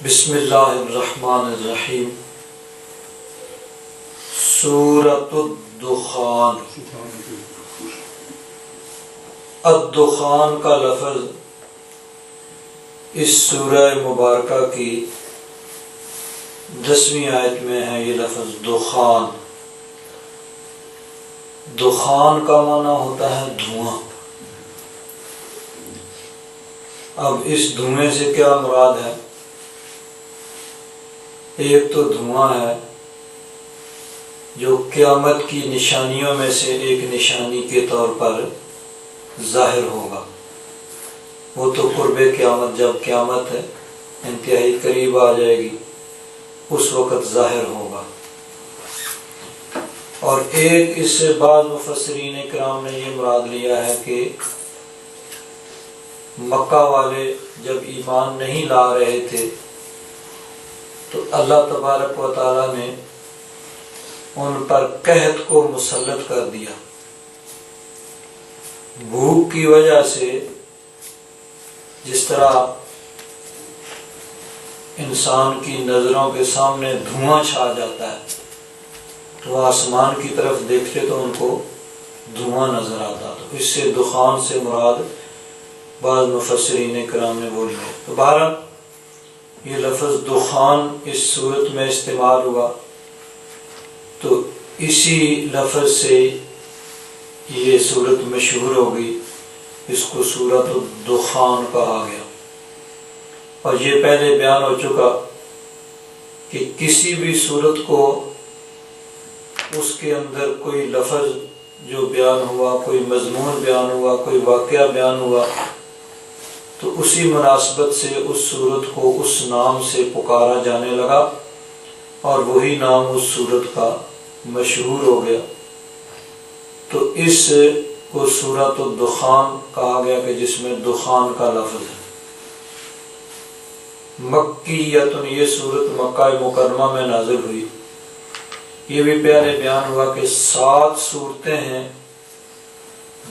بسم اللہ الرحمن الرحیم۔ سورۃ الدخان۔ الدخان کا لفظ اس سورہ مبارکہ کی 10ویں آیت میں ہے۔ یہ لفظ دخان، دخان کا معنی ہوتا ہے دھواں۔ اب اس دھوئیں سے کیا مراد ہے؟ ایک تو دھواں ہے جو قیامت کی نشانیوں میں سے ایک نشانی کے طور پر ظاہر ہوگا۔ وہ تو قرب قیامت، جب قیامت انتہائی قریب آ جائے گی اس وقت ظاہر ہوگا۔ اور ایک اس سے بعض مفسرین کرام نے یہ مراد لیا ہے کہ مکہ والے جب ایمان نہیں لا رہے تھے تو اللہ تبارک و تعالیٰ نے ان پر قحط کو مسلط کر دیا۔ بھوک کی وجہ سے جس طرح انسان کی نظروں کے سامنے دھواں چھا جاتا ہے تو وہ آسمان کی طرف دیکھتے تو ان کو دھواں نظر آتا، تو اس سے دخان سے مراد بعض مفسرین کرام نے بولی ہے۔ تو بہرحال یہ لفظ دخان اس صورت میں استعمال ہوا تو اسی لفظ سے یہ صورت مشہور ہو گئی، اس کو سورۃ الدخان کہا گیا۔ اور یہ پہلے بیان ہو چکا کہ کسی بھی صورت کو اس کے اندر کوئی لفظ جو بیان ہوا، کوئی مضمون بیان ہوا، کوئی واقعہ بیان ہوا تو اسی مناسبت سے اس صورت کو اس نام سے پکارا جانے لگا اور وہی نام اس صورت کا مشہور ہو گیا۔ تو اس کو سورۃ الدخان کہا گیا کہ جس میں دخان کا لفظ ہے۔ مکیۃ، یہ صورت مکہ مکرمہ میں نازل ہوئی۔ یہ بھی پہلے بیان ہوا کہ 7 صورتیں ہیں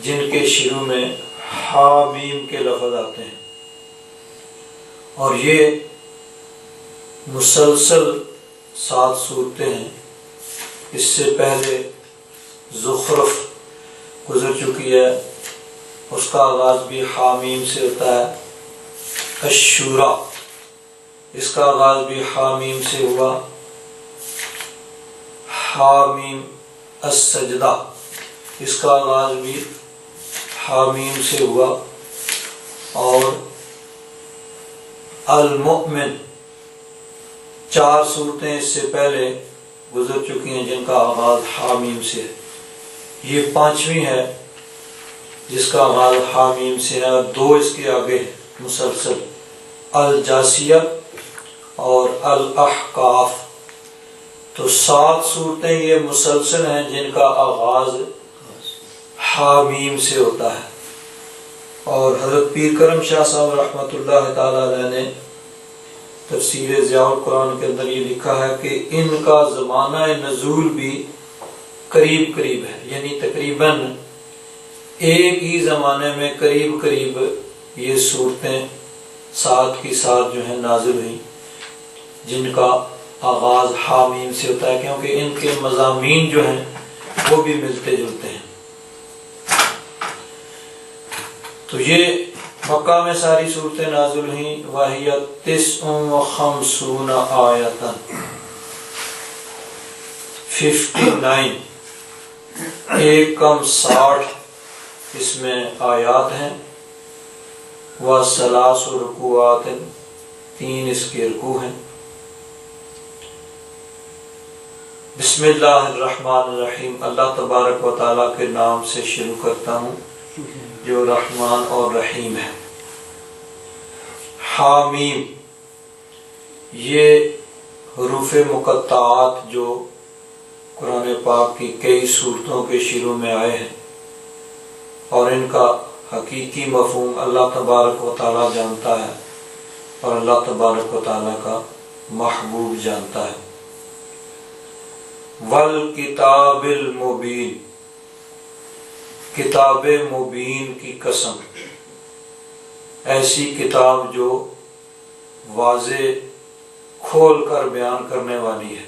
جن کے شروع میں حامیم کے لفظ آتے ہیں، اور یہ مسلسل 7 صورتیں ہیں۔ اس سے پہلے زخرف گزر چکی ہے، اس کا آغاز بھی حامیم سے ہوتا ہے۔ الشورى، اس کا آغاز بھی حامیم سے ہوا۔ حامیم السجدہ، اس کا آغاز بھی حامیم سے ہوا۔ اور المؤمن، 4 صورتیں اس سے پہلے گزر چکی ہیں جن کا آغاز حامیم سے ہے۔ یہ 5ویں ہے جس کا آغاز حامیم سے ہے، اور 2 اس کے آگے مسلسل، الجاسیہ اور الاحقاف۔ تو 7 صورتیں یہ مسلسل ہیں جن کا آغاز حامیم سے ہوتا ہے۔ اور حضرت پیر کرم شاہ صاحب رحمۃ اللہ تعالی علیہ نے تفسیر ضیاء القرآن کے اندر یہ لکھا ہے کہ ان کا زمانہ نزول بھی قریب قریب ہے، یعنی تقریباً ایک ہی زمانے میں قریب قریب یہ صورتیں 7 کی 7 جو ہیں نازل ہوئیں جن کا آغاز حامیم سے ہوتا ہے، کیونکہ ان کے مضامین جو ہیں وہ بھی ملتے جلتے ہیں۔ تو یہ مکہ میں ساری صورتیں نازل ہوئیں۔ وَهِيَ 59 آیتاً، 59، ایک کم 60 اس میں آیات ہیں۔ وَثَلَاثُ رُكُوعَاتٍ، 3 اس کے رکوع ہیں۔ بسم اللہ الرحمن الرحیم، اللہ تبارک و تعالیٰ کے نام سے شروع کرتا ہوں جو رحمان اور رحیم ہے۔ حامیم، یہ حروف مقطعات جو قرآن پاک کی کئی صورتوں کے شروع میں آئے ہیں، اور ان کا حقیقی مفہوم اللہ تبارک و تعالیٰ جانتا ہے اور اللہ تبارک و تعالیٰ کا محبوب جانتا ہے۔ والکتاب المبین، کتاب مبین کی قسم، ایسی کتاب جو واضح کھول کر بیان کرنے والی ہے،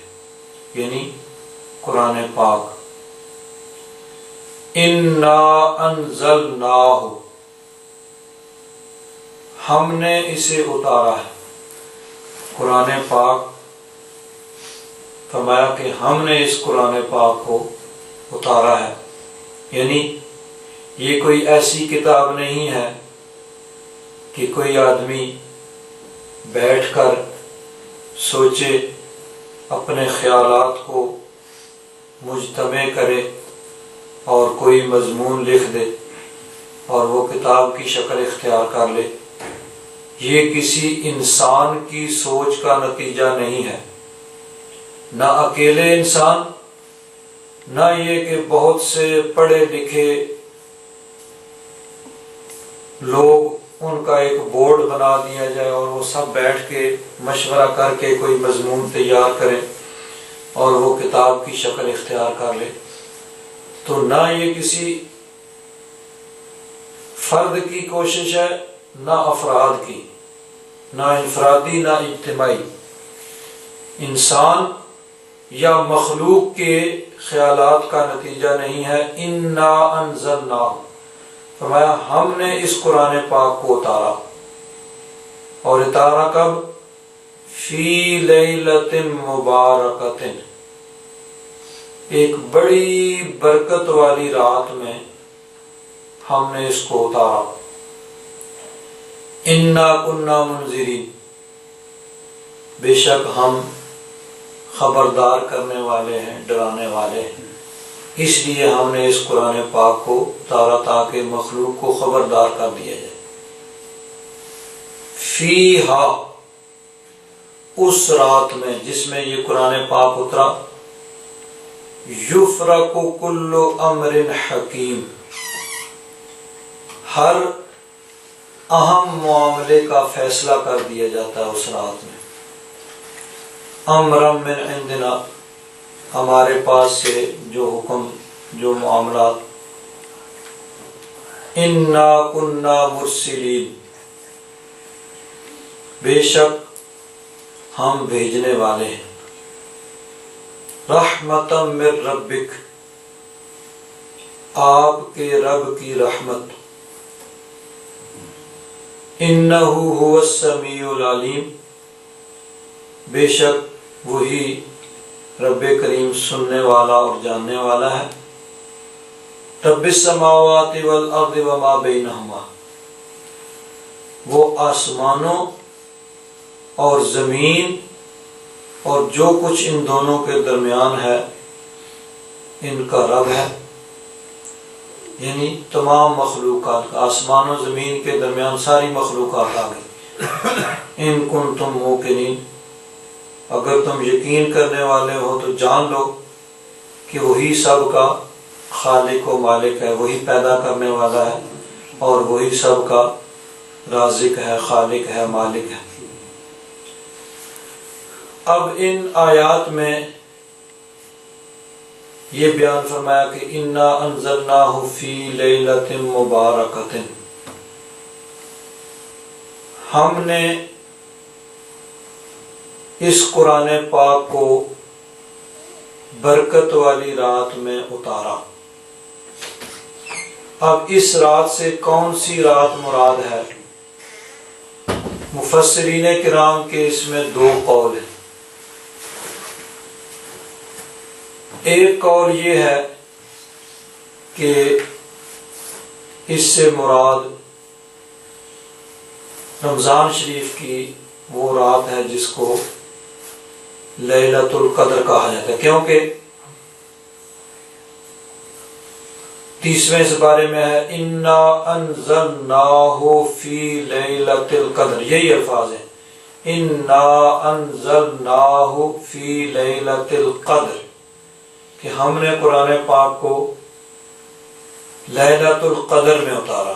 یعنی قرآن پاک۔ انا انزلناہ، ہم نے اسے اتارا ہے۔ قرآن پاک، فرمایا کہ ہم نے اس قرآن پاک کو اتارا ہے، یعنی یہ کوئی ایسی کتاب نہیں ہے کہ کوئی آدمی بیٹھ کر سوچے، اپنے خیالات کو مجتمع کرے اور کوئی مضمون لکھ دے اور وہ کتاب کی شکل اختیار کر لے۔ یہ کسی انسان کی سوچ کا نتیجہ نہیں ہے، نہ اکیلے انسان، نہ یہ کہ بہت سے پڑھے لکھے لوگ ان کا ایک بورڈ بنا دیا جائے اور وہ سب بیٹھ کے مشورہ کر کے کوئی مضمون تیار کریں اور وہ کتاب کی شکل اختیار کر لے۔ تو نہ یہ کسی فرد کی کوشش ہے، نہ افراد کی، نہ انفرادی نہ اجتماعی، انسان یا مخلوق کے خیالات کا نتیجہ نہیں ہے۔ انا انزلناہ، فرمایا ہم نے اس قرآن پاک کو اتارا، اور اتارا کب؟ فی لیلۃ مبارکۃ، ایک بڑی برکت والی رات میں ہم نے اس کو اتارا۔ انا کنا منذرین، بے شک ہم خبردار کرنے والے ہیں، ڈرانے والے ہیں، اس لیے ہم نے اس قرآن پاک کو اتارا تاکہ مخلوق کو خبردار کر دیا جائے۔ فیہا، اس رات میں جس میں یہ قرآن پاک اترا، یفرق کل امر حکیم، ہر اہم معاملے کا فیصلہ کر دیا جاتا ہے اس رات میں۔ امرا من عندنا، ہمارے پاس سے جو حکم، جو معاملات۔ انا کنا مرسلین، بے شک ہم بھیجنے والے ہیں۔ رحمتا من ربک، آپ کے رب کی رحمت۔ انہ هو السمیع العلیم، بے شک وہی رب کریم سننے والا اور جاننے والا ہے۔ رب السماوات والارض وما بینہما، وہ آسمانوں اور زمین اور جو کچھ ان دونوں کے درمیان ہے ان کا رب ہے، یعنی تمام مخلوقات، آسمان و زمین کے درمیان ساری مخلوقات آ گئی۔ ان کنتم موقنین، اگر تم یقین کرنے والے ہو تو جان لو کہ وہی سب کا خالق و مالک ہے، وہی پیدا کرنے والا ہے اور وہی سب کا رازق ہے، خالق ہے، مالک ہے۔ اب ان آیات میں یہ بیان فرمایا کہ انا انزلناہ فی لیلۃ مبارکۃ، ہم نے اس قرآن پاک کو برکت والی رات میں اتارا۔ اب اس رات سے کون سی رات مراد ہے؟ مفسرین کرام کے اس میں دو قول ہیں۔ ایک قول یہ ہے کہ اس سے مراد رمضان شریف کی وہ رات ہے جس کو لیلۃ القدر کہا جاتا ہے، کیونکہ 30ویں سپارے میں ہے انا انزلناہ فی لیلۃ القدر، یہی الفاظ ہیں، انا انزلناہ فی لیلۃ القدر، کہ ہم نے قرآن پاک کو لیلۃ القدر میں اتارا۔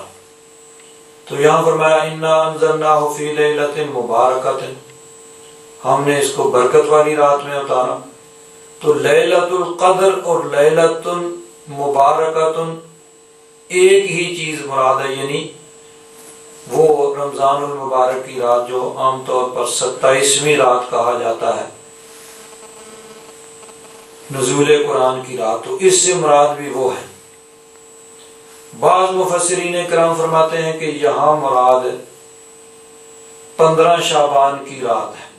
تو یہاں فرمایا انا انزلناہ فی لیلۃ مبارکۃ، ہم نے اس کو برکت والی رات میں اتارا۔ تو لیلۃ القدر اور لیلۃ مبارکۃ ایک ہی چیز مراد ہے، یعنی وہ رمضان المبارک کی رات جو عام طور پر 27ویں رات کہا جاتا ہے، نزول قرآن کی رات، تو اس سے مراد بھی وہ ہے۔ بعض مفسرین کرام فرماتے ہیں کہ یہاں مراد 15 شعبان کی رات ہے،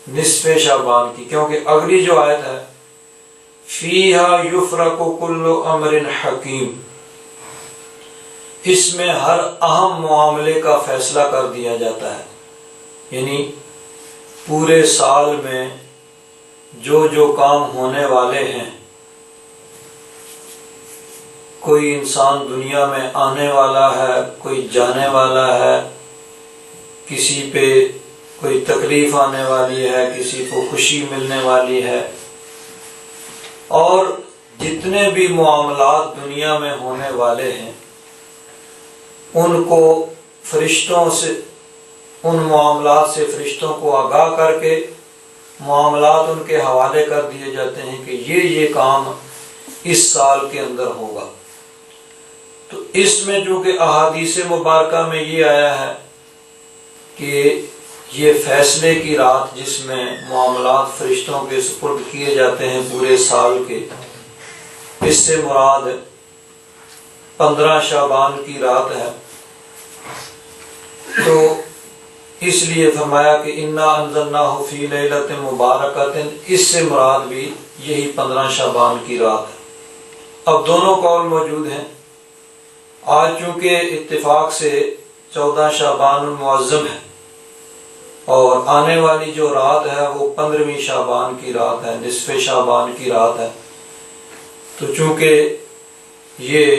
نصف شعبان کی، کیونکہ اگلی جو آیت ہے فیہا یفرق کل امر حکیم، اس میں ہر اہم معاملے کا فیصلہ کر دیا جاتا ہے، یعنی پورے سال میں جو جو کام ہونے والے ہیں، کوئی انسان دنیا میں آنے والا ہے، کوئی جانے والا ہے، کسی پہ کوئی تکلیف آنے والی ہے، کسی کو خوشی ملنے والی ہے، اور جتنے بھی معاملات دنیا میں ہونے والے ہیں ان کو فرشتوں سے، ان معاملات سے فرشتوں کو آگاہ کر کے معاملات ان کے حوالے کر دیے جاتے ہیں کہ یہ کام اس سال کے اندر ہوگا۔ تو اس میں جو کہ احادیث مبارکہ میں یہ آیا ہے کہ یہ فیصلے کی رات جس میں معاملات فرشتوں کے سپرد کیے جاتے ہیں پورے سال کے، اس سے مراد 15 شعبان کی رات ہے۔ تو اس لیے فرمایا کہ انا انزلناہ فی لیلۃ مبارکۃ، اس سے مراد بھی یہی 15 شعبان کی رات ہے۔ اب دونوں قول موجود ہیں۔ آج چونکہ اتفاق سے 14 شعبان المعظم ہے، اور آنے والی جو رات ہے وہ 15ویں شعبان کی رات ہے، نصف شعبان کی رات ہے، تو چونکہ یہ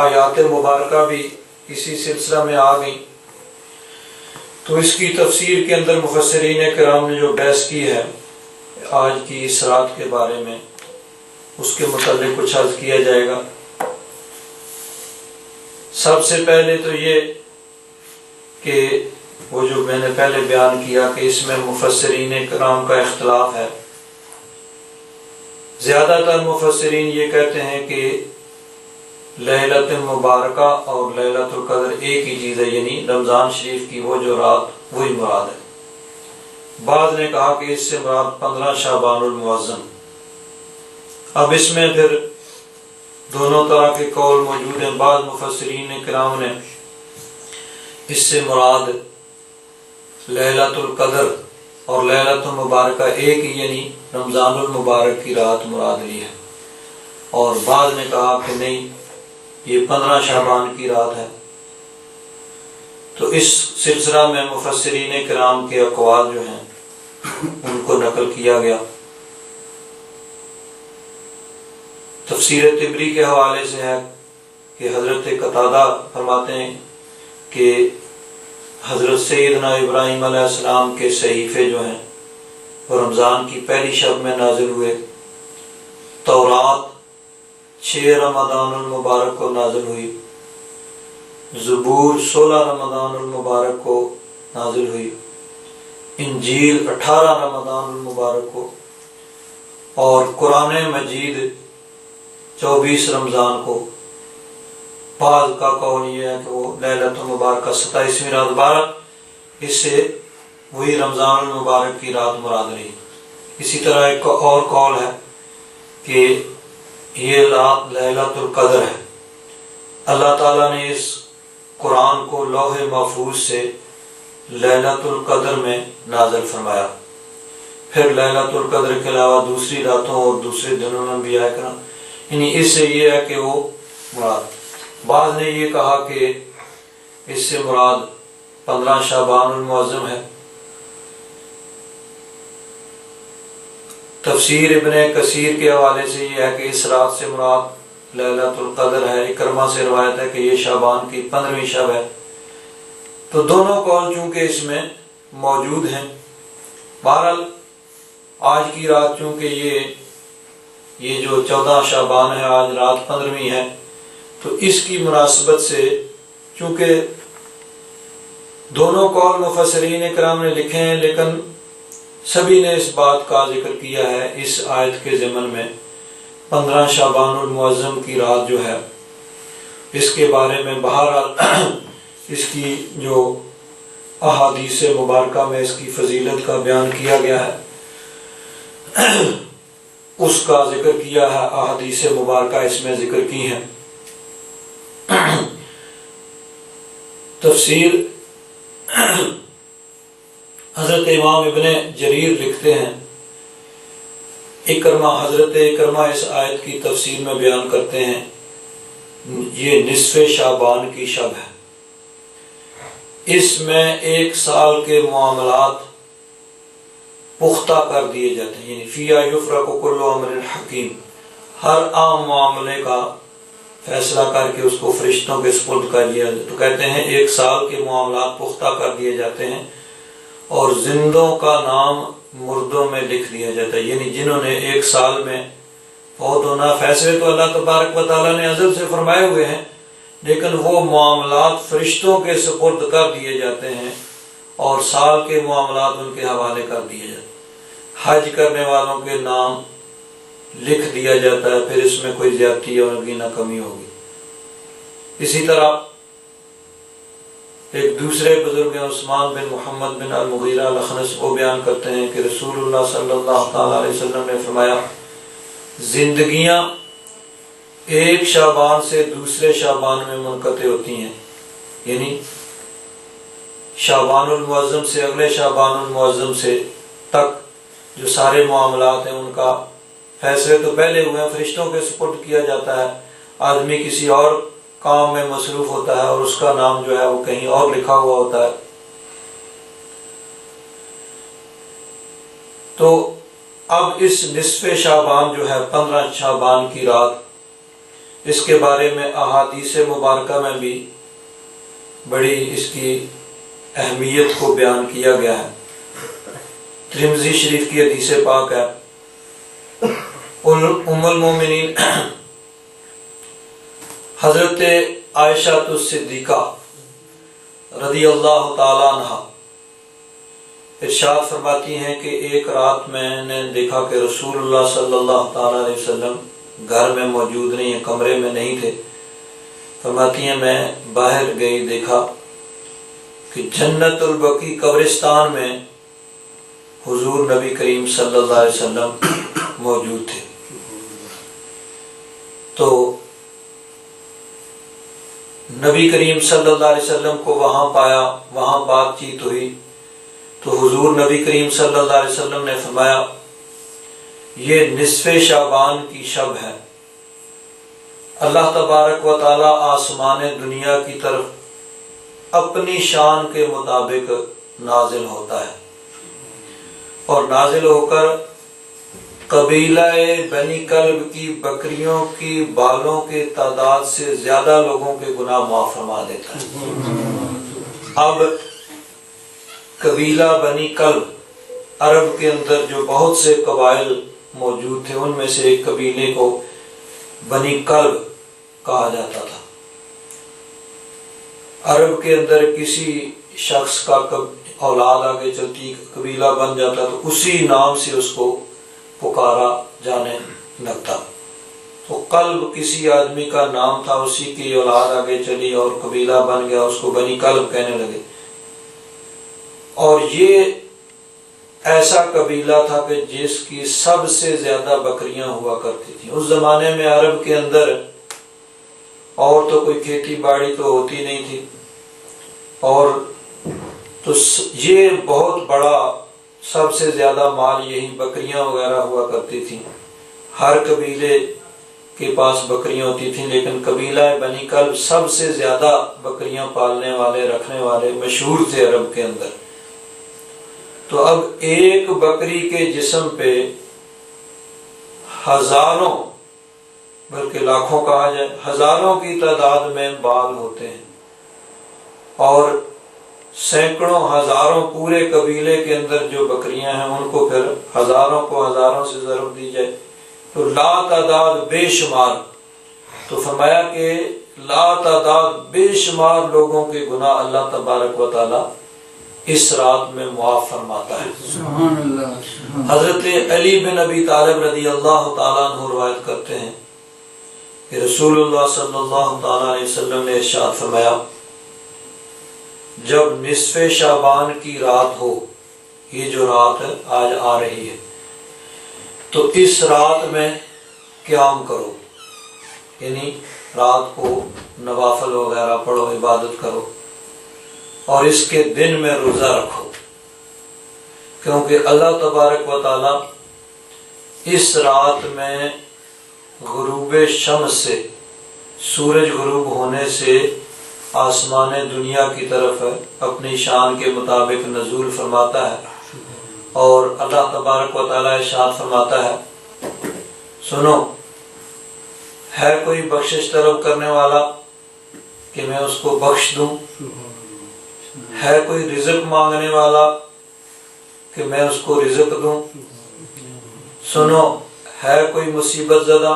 آیات مبارکہ بھی اسی سلسلہ میں آ گئیں، تو اس کی تفسیر کے اندر مفسرین کرام نے جو بحث کی ہے آج کی اس رات کے بارے میں، اس کے متعلق کچھ عرض کیا جائے گا۔ سب سے پہلے تو یہ کہ وہ جو میں نے پہلے بیان کیا کہ اس میں مفسرین کرام کا اختلاف ہے۔ زیادہ تر مفسرین یہ کہتے ہیں کہ لیلۃ مبارکہ اور لیلۃ القدر ایک ہی چیز ہے، یعنی رمضان شریف کی وہ جو رات وہی مراد ہے۔ بعض نے کہا کہ اس سے مراد 15 شعبان المعظم۔ اب اس میں پھر دونوں طرح کے قول موجود ہیں۔ بعض مفسرین کرام نے اس سے مراد لیلۃ القدر اور لیلۃ المبارکہ ایک ہی، یعنی رمضان المبارک کی رات مراد لی ہے، اور بعض نے کہا کہ نہیں، یہ 15 شعبان کی رات ہے۔ تو اس سلسلہ میں مفسرین کرام کے اقوال جو ہیں ان کو نقل کیا گیا۔ تفسیر طبری کے حوالے سے ہے کہ حضرت قتادہ فرماتے ہیں کہ حضرت سیدنا ابراہیم علیہ السلام کے صحیفے جو ہیں وہ رمضان کی پہلی شب میں نازل ہوئے، تورات 6 رمضان المبارک کو نازل ہوئی، زبور 16 رمضان المبارک کو نازل ہوئی، انجیل 18 رمضان المبارک کو، اور قرآن مجید 24 رمضان کو۔ بعض کا قول یہ ہے کہ وہ لیلۃ المبارکہ 27ویں رات، 12 اس سے وہی رمضان المبارک کی رات مراد رہی۔ اسی طرح ایک اور قول ہے کہ یہ رات لیلۃ القدر ہے۔ اللہ تعالیٰ نے اس قرآن کو لوح محفوظ سے لیلۃ القدر میں نازل فرمایا، پھر لیلۃ القدر کے علاوہ دوسری راتوں اور دوسرے دنوں میں بھی آیا کرنا، یعنی اس سے یہ ہے کہ وہ مراد۔ بعض نے یہ کہا کہ اس سے مراد 15 شعبان المعظم ہے۔ تفسیر ابن کثیر کے حوالے سے یہ ہے کہ اس رات سے مراد لیلۃ القدر ہے۔ اکرمہ سے روایت ہے کہ یہ شعبان کی 15ویں شب ہے۔ تو دونوں قول چونکہ اس میں موجود ہیں۔ بہرحال آج کی رات چونکہ یہ جو 14 شعبان ہے، آج رات 15ویں ہے، تو اس کی مناسبت سے چونکہ دونوں قول مفسرین کرام نے لکھے ہیں، لیکن سبھی نے اس بات کا ذکر کیا ہے اس آیت کے ضمن میں 15 شعبان المعظم کی رات جو ہے اس کے بارے میں بہرحال اس کی جو احادیث مبارکہ میں اس کی فضیلت کا بیان کیا گیا ہے اس کا ذکر کیا ہے، احادیث مبارکہ اس میں ذکر کی ہیں۔ تفسیر حضرت امام ابن جریر لکھتے ہیں، حضرت اکرمہ اس آیت کی تفسیر میں بیان کرتے ہیں یہ نصف شعبان کی شب ہے، اس میں 1 سال کے معاملات پختہ کر دیے جاتے ہیں، یعنی فیہا یفرق کل امر حکیم، ہر عام معاملے کا فیصلہ کر کے اس کو فرشتوں کے سپرد کر دیا جاتا ہے۔ تو کہتے ہیں 1 سال کے معاملات پختہ کر دیے جاتے ہیں اور زندوں کا نام مردوں میں لکھ دیا جاتا ہے، یعنی جنہوں نے 1 سال میں فوت ہونا، فیصلے تو اللہ تبارک و تعالیٰ نے ازل سے فرمائے ہوئے ہیں، لیکن وہ معاملات فرشتوں کے سپرد کر دیے جاتے ہیں اور سال کے معاملات ان کے حوالے کر دیے جاتے ہیں۔ حج کرنے والوں کے نام لکھ دیا جاتا ہے، پھر اس میں کوئی زیادتی ہوگی نہ کمی ہوگی۔ اسی طرح ایک دوسرے بزرگ عثمان بن محمد بن المغیرہ الخنس وہ بیان کرتے ہیں کہ رسول اللہ صلی اللہ تعالیٰ علیہ وسلم نے فرمایا زندگیاں 1 شعبان سے دوسرے شعبان میں منقطع ہوتی ہیں، یعنی شعبان المعظم سے اگلے شعبان المعظم سے تک جو سارے معاملات ہیں ان کا فیصلے تو پہلے ہوئے ہیں، فرشتوں کے سپرد کیا جاتا ہے، آدمی کسی اور کام میں مصروف ہوتا ہے اور اس کا نام جو ہے وہ کہیں اور لکھا ہوا ہوتا ہے۔ تو اب اس نصف شعبان جو ہے 15 شعبان کی رات، اس کے بارے میں احادیث مبارکہ میں بھی بڑی اس کی اہمیت کو بیان کیا گیا ہے۔ ترمذی شریف کی حدیث پاک ہے، ام المومنین حضرت عائشہ الصدیقہ رضی اللہ تعالی عنہ ارشاد فرماتی ہیں کہ ایک رات میں نے دیکھا کہ رسول اللہ صلی اللہ تعالی علیہ وسلم گھر میں موجود نہیں ہیں، کمرے میں نہیں تھے۔ فرماتی ہیں میں باہر گئی، دیکھا کہ جنت البقیع قبرستان میں حضور نبی کریم صلی اللہ علیہ وسلم موجود تھے۔ تو نبی کریم صلی اللہ علیہ وسلم کو وہاں پایا، وہاں بات چیت ہوئی، تو حضور نبی کریم صلی اللہ علیہ وسلم نے فرمایا یہ نصف شعبان کی شب ہے، اللہ تبارک و تعالی آسمان دنیا کی طرف اپنی شان کے مطابق نازل ہوتا ہے اور نازل ہو کر قبیلہ بنی کلب کی بکریوں کی بالوں کے تعداد سے زیادہ لوگوں کے گناہ معاف فرما دیتا ہے۔ اب قبیلہ بنی کلب عرب کے اندر جو بہت سے قبائل موجود تھے، ان میں سے ایک قبیلے کو بنی کلب کہا جاتا تھا۔ عرب کے اندر کسی شخص کا اولاد آگے چلتی قبیلہ بن جاتا تو اسی نام سے اس کو پکارا جانے لگتا۔ تو قلب کسی آدمی کا نام تھا، اسی کی اولاد آگے چلی اور قبیلہ بن گیا، اس کو بنی کلب کہنے لگے۔ اور یہ ایسا قبیلہ تھا کہ جس کی سب سے زیادہ بکریاں ہوا کرتی تھیں۔ اس زمانے میں عرب کے اندر اور تو کوئی کھیتی باڑی تو ہوتی نہیں تھی، اور تو یہ بہت بڑا سب سے زیادہ مال یہی بکریاں وغیرہ ہوا کرتی تھیں۔ ہر قبیلے کے پاس بکریاں ہوتی تھیں، لیکن قبیلہ بنی کلب سب سے زیادہ بکریاں پالنے والے رکھنے والے مشہور تھے عرب کے اندر۔ تو اب ایک بکری کے جسم پہ ہزاروں بلکہ لاکھوں کہا جائے، ہزاروں کی تعداد میں بال ہوتے ہیں، اور سینکڑوں ہزاروں پورے قبیلے کے اندر جو بکریاں ہیں ان کو پھر ہزاروں کو ہزاروں سے ضرب دی جائے تو لا تعداد بے شمار۔ تو فرمایا کہ لا تعداد بے شمار لوگوں کے گناہ اللہ تبارک و تعالی اس رات میں معاف فرماتا ہے۔ سبحان اللہ۔ حضرت علی بن ابی طالب رضی اللہ تعالیٰ عنہ روایت کرتے ہیں کہ رسول اللہ صلی اللہ تعالیٰ علیہ وسلم نے ارشاد فرمایا جب نصف شعبان کی رات ہو، یہ جو رات آج آ رہی ہے، تو اس رات میں قیام کرو، یعنی رات کو نوافل وغیرہ پڑھو، عبادت کرو، اور اس کے دن میں روزہ رکھو، کیونکہ اللہ تبارک و تعالی اس رات میں غروب شمس سے، سورج غروب ہونے سے آسمان دنیا کی طرف اپنی شان کے مطابق نزول فرماتا ہے، اور اللہ تبارک و تعالی ارشاد فرماتا ہے، سنو، ہے کوئی بخشش طلب کرنے والا کہ میں اس کو بخش دوں؟ ہے کوئی رزق مانگنے والا کہ میں اس کو رزق دوں؟ سنو، ہے کوئی مصیبت زدہ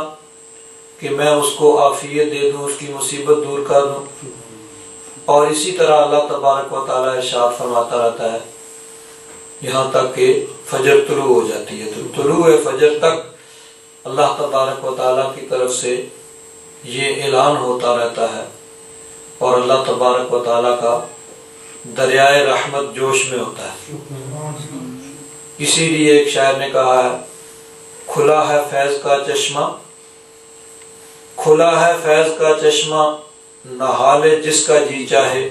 کہ میں اس کو عافیت دے دوں، اس کی مصیبت دور کر دوں؟ اور اسی طرح اللہ تبارک و تعالی ارشاد فرماتا رہتا ہے یہاں تک کہ فجر طلوع ہو جاتی ہے۔ تو طلوع فجر تک اللہ تبارک و تعالی کی طرف سے یہ اعلان ہوتا رہتا ہے، اور اللہ تبارک و تعالی کا دریائے رحمت جوش میں ہوتا ہے۔ اسی لیے ایک شاعر نے کہا ہے، کھلا ہے فیض کا چشمہ، کھلا ہے فیض کا چشمہ، نہا لے جس کا جی چاہے،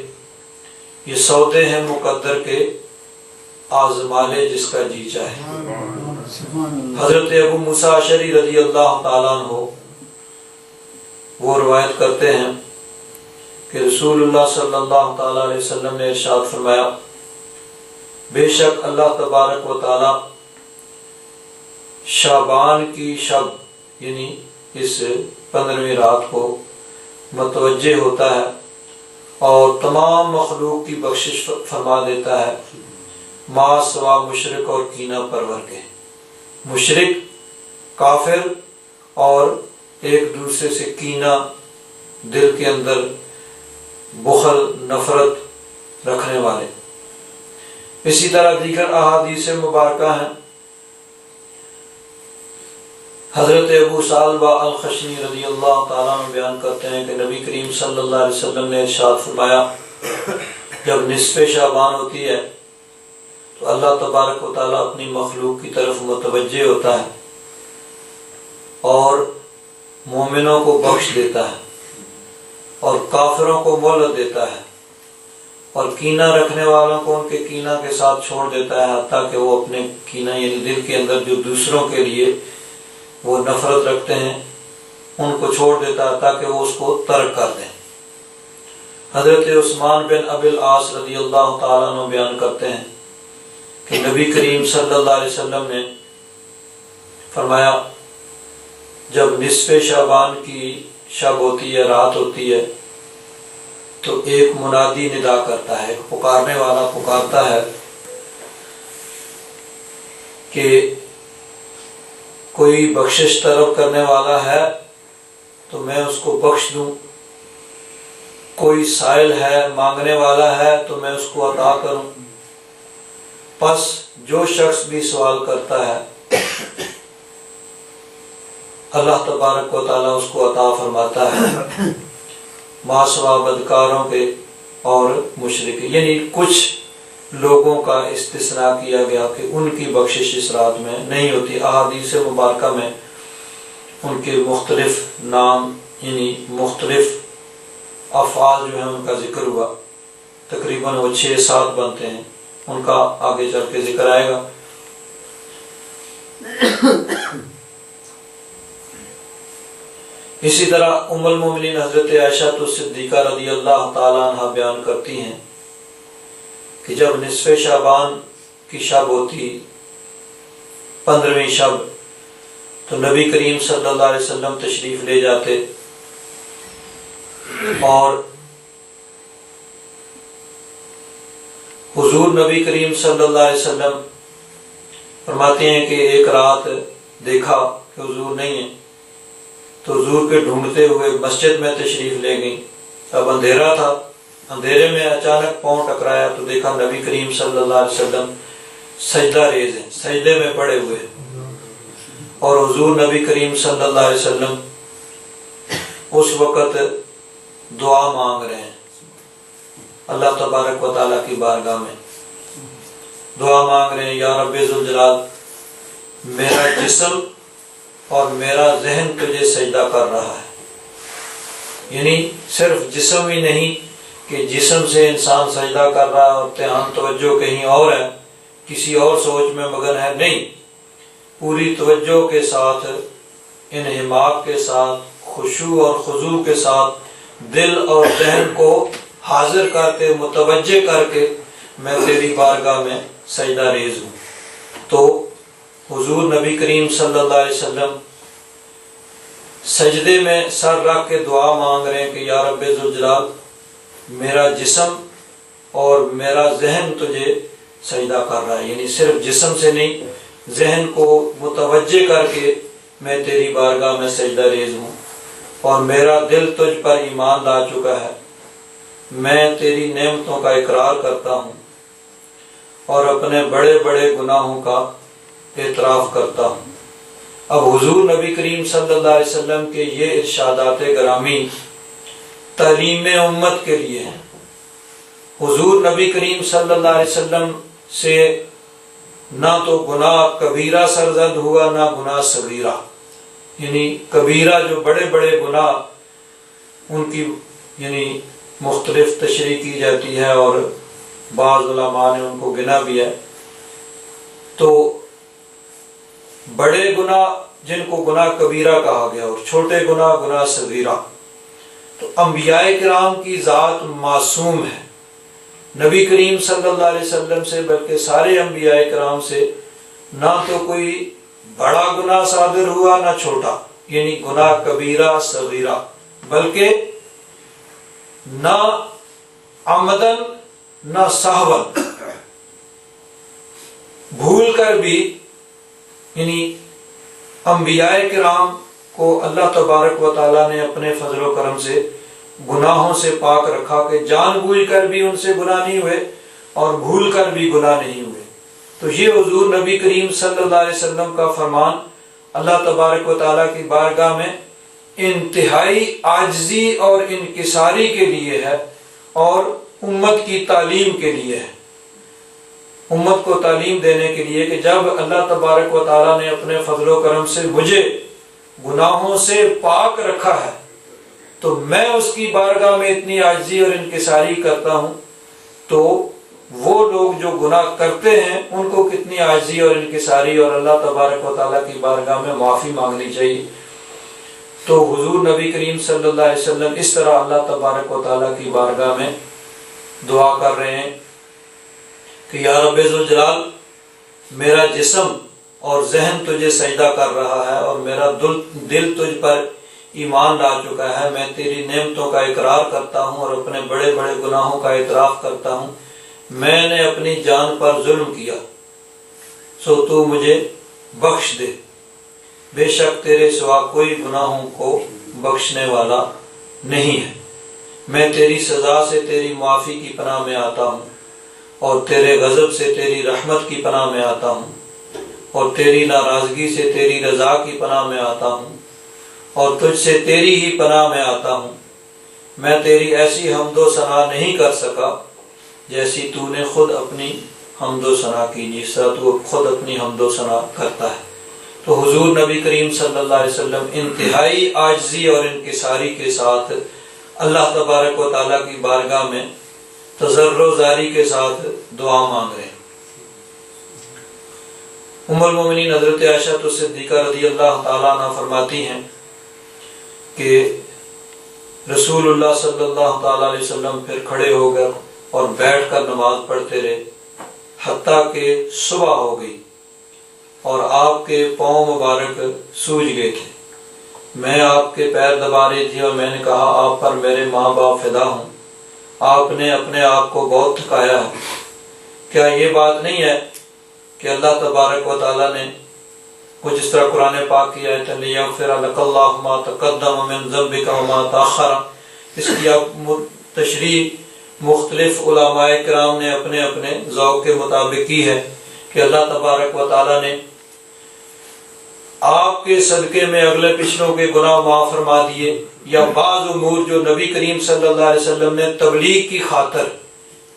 یہ سودے ہیں مقدر کے، آزما لے جس کا جی چاہے۔ حضرت ابو موسیٰ اشعری رضی اللہ تعالیٰ عنہ وہ روایت کرتے ہیں کہ رسول اللہ صلی اللہ تعالیٰ علیہ وسلم نے ارشاد فرمایا، بے شک اللہ تبارک و تعالی شعبان کی شب، یعنی اس 15ویں رات کو متوجہ ہوتا ہے اور تمام مخلوق کی بخشش فرما دیتا ہے، ما سوا مشرک اور کینہ پرور کے۔ مشرک، کافر اور ایک دوسرے سے کینہ، دل کے اندر بخل، نفرت رکھنے والے۔ اسی طرح دیگر احادیث مبارکہ ہیں۔ حضرت ابو ثعلبہ الخشنی رضی اللہ تعالیٰ عنہ بیان کرتے ہیں کہ نبی کریم صلی اللہ علیہ وسلم نے ارشاد فرمایا، جب نصف شعبان ہوتی ہے تو اللہ تبارک و تعالیٰ اپنی مخلوق کی طرف متوجہ ہوتا ہے اور مومنوں کو بخش دیتا ہے اور کافروں کو مہلت دیتا ہے، اور کینہ رکھنے والوں کو ان کے کینہ کے ساتھ چھوڑ دیتا ہے، حتیٰ کہ وہ اپنے کینہ یعنی دل کے اندر جو دوسروں کے لیے وہ نفرت رکھتے ہیں ان کو چھوڑ دیتا ہے تاکہ وہ اس کو ترک کر دیں۔ حضرت عثمان بن ابی العاص رضی اللہ تعالیٰ عنہ بیان کرتے ہیں کہ نبی کریم صلی اللہ علیہ وسلم نے فرمایا، جب نصف شعبان کی شب ہوتی ہے، رات ہوتی ہے، تو ایک منادی ندا کرتا ہے، پکارنے والا پکارتا ہے کہ کوئی بخشش طلب کرنے والا ہے تو میں اس کو بخش دوں، کوئی سائل ہے، مانگنے والا ہے تو میں اس کو عطا کروں۔ پس جو شخص بھی سوال کرتا ہے اللہ تبارک و تعالیٰ اس کو عطا فرماتا ہے، ما سوا بدکاروں کے اور مشرک، یعنی کچھ لوگوں کا استثناء کیا گیا کہ ان کی بخشش اس رات میں نہیں ہوتی۔ احادیث مبارکہ میں ان کے مختلف نام یعنی مختلف افعال جو ہیں ان کا ذکر ہوا، تقریباً وہ 6-7 بنتے ہیں، ان کا آگے چل کے ذکر آئے گا۔ اسی طرح ام المومنین حضرت عائشہ صدیقہ رضی اللہ تعالیٰ عنہ بیان کرتی ہیں کہ جب نصف شعبان کی شب ہوتی، 15ویں شب، تو نبی کریم صلی اللہ علیہ وسلم تشریف لے جاتے اور حضور نبی کریم صلی اللہ علیہ وسلم فرماتے ہیں کہ ایک رات دیکھا کہ حضور نہیں ہے، تو حضور کے ڈھونڈتے ہوئے مسجد میں تشریف لے گئی۔ اب اندھیرا تھا، اندھیرے میں اچانک پاؤں ٹکرایا تو دیکھا نبی کریم صلی اللہ علیہ وسلم سجدہ ریز ہیں، سجدے میں پڑے ہوئے، اور حضور نبی کریم صلی اللہ علیہ وسلم اس وقت دعا مانگ رہے ہیں، اللہ تبارک و تعالیٰ کی بارگاہ میں دعا مانگ رہے ہیں، یا رب ذوالجلال میرا جسم اور میرا ذہن تجھے سجدہ کر رہا ہے۔ یعنی صرف جسم ہی نہیں کہ جسم سے انسان سجدہ کر رہا ہے اور دھیان توجہ کہیں اور ہے، کسی اور سوچ میں مگن ہے، نہیں، پوری توجہ کے ساتھ، انہماک کے ساتھ، خشوع اور خضوع کے ساتھ دل اور ذہن کو حاضر کر کے، متوجہ کر کے میں تیری بارگاہ میں سجدہ ریز ہوں۔ تو حضور نبی کریم صلی اللہ علیہ وسلم سجدے میں سر رکھ کے دعا مانگ رہے ہیں کہ یا رب ذوالجلال میرا جسم اور میرا ذہن تجھے سجدہ کر رہا ہے، یعنی صرف جسم سے نہیں، ذہن کو متوجہ کر کے میں تیری بارگاہ میں سجدہ ریز ہوں، اور میرا دل تجھ پر ایمان لا چکا ہے، میں تیری نعمتوں کا اقرار کرتا ہوں اور اپنے بڑے بڑے گناہوں کا اعتراف کرتا ہوں۔ اب حضور نبی کریم صلی اللہ علیہ وسلم کے یہ ارشادات گرامی تعلیم امت کے لیے ہیں۔ حضور نبی کریم صلی اللہ علیہ وسلم سے نہ تو گناہ کبیرہ سرزد ہوا، نہ گناہ صغیرہ، یعنی کبیرہ جو بڑے بڑے گناہ ان کی یعنی مختلف تشریح کی جاتی ہے اور بعض علماء نے ان کو گنا بھی ہے، تو بڑے گناہ جن کو گناہ کبیرہ کہا گیا اور چھوٹے گناہ گناہ صغیرہ، تو انبیاء کرام کی ذات معصوم ہے، نبی کریم صلی اللہ علیہ وسلم سے بلکہ سارے انبیاء کرام سے نہ تو کوئی بڑا گناہ صادر ہوا نہ چھوٹا، یعنی گناہ کبیرہ صغیرہ، بلکہ نہ عمدن نہ سہون، بھول کر بھی، یعنی انبیاء کرام کو اللہ تبارک و تعالیٰ نے اپنے فضل و کرم سے گناہوں سے پاک رکھا کہ جان بوجھ کر بھی ان سے گناہ نہیں ہوئے اور بھول کر بھی گناہ نہیں ہوئے۔ تو یہ حضور نبی کریم صلی اللہ علیہ وسلم کا فرمان اللہ تبارک و تعالیٰ کی بارگاہ میں انتہائی عاجزی اور انکساری کے لیے ہے اور امت کی تعلیم کے لیے ہے، امت کو تعلیم دینے کے لیے کہ جب اللہ تبارک و تعالیٰ نے اپنے فضل و کرم سے مجھے گناہوں سے پاک رکھا ہے تو میں اس کی بارگاہ میں اتنی عاجزی اور انکساری کرتا ہوں، تو وہ لوگ جو گناہ کرتے ہیں ان کو کتنی عاجزی اور انکساری اور اللہ تبارک و تعالیٰ کی بارگاہ میں معافی مانگنی چاہیے۔ تو حضور نبی کریم صلی اللہ علیہ وسلم اس طرح اللہ تبارک و تعالیٰ کی بارگاہ میں دعا کر رہے ہیں کہ یا رب ذوالجلال میرا جسم اور ذہن تجھے سجدہ کر رہا ہے اور میرا دل تجھ پر ایمان لا چکا ہے، میں تیری نعمتوں کا اقرار کرتا ہوں اور اپنے بڑے بڑے گناہوں کا اعتراف کرتا ہوں، میں نے اپنی جان پر ظلم کیا، سو تو مجھے بخش دے، بے شک تیرے سوا کوئی گناہوں کو بخشنے والا نہیں ہے، میں تیری سزا سے تیری معافی کی پناہ میں آتا ہوں اور تیرے غضب سے تیری رحمت کی پناہ میں آتا ہوں اور تیری ناراضگی سے تیری رضا کی پناہ میں آتا ہوں اور تجھ سے تیری ہی پناہ میں آتا ہوں، میں تیری ایسی حمد و ثنا نہیں کر سکا جیسی تو نے خود اپنی حمد و ثنا کی، جس طرح تو خود اپنی حمد و ثنا کرتا ہے۔ تو حضور نبی کریم صلی اللہ علیہ وسلم انتہائی عاجزی اور انکساری کے ساتھ اللہ تبارک و تعالیٰ کی بارگاہ میں تضرع و زاری کے ساتھ دعا مانگ رہے ہیں۔ ام المومنین حضرت عائشہ صدیقہ رضی اللہ تعالیٰ عنہ فرماتی ہیں کہ رسول اللہ صلی اللہ تعالیٰ علیہ وسلم پھر کھڑے ہو گئے اور بیٹھ کر نماز پڑھتے رہے حتیٰ کہ صبح ہو گئی اور آپ کے پاؤں مبارک سوج گئے تھے، میں آپ کے پیر دبا رہی تھی اور میں نے کہا آپ پر میرے ماں باپ فدا ہوں، آپ نے اپنے آپ کو بہت تھکایا ہے، کیا یہ بات نہیں ہے کہ اللہ تبارک و تعالیٰ نے وہ جس طرح قرآن پاک کی آیت لِیَغْفِرَ لَكَ اللَّهُ مَا تَقَدَّمَ مِن ذَنبِكَ وَمَا تَأَخَّرَ، اس کی اب تشریح مختلف علماء کرام نے اپنے اپنے ذوق کے مطابق کی ہے کہ اللہ تبارک و تعالیٰ نے آپ کے صدقے میں اگلے پچھلوں کے گناہ معاف فرما دیے، یا بعض امور جو نبی کریم صلی اللہ علیہ وسلم نے تبلیغ کی خاطر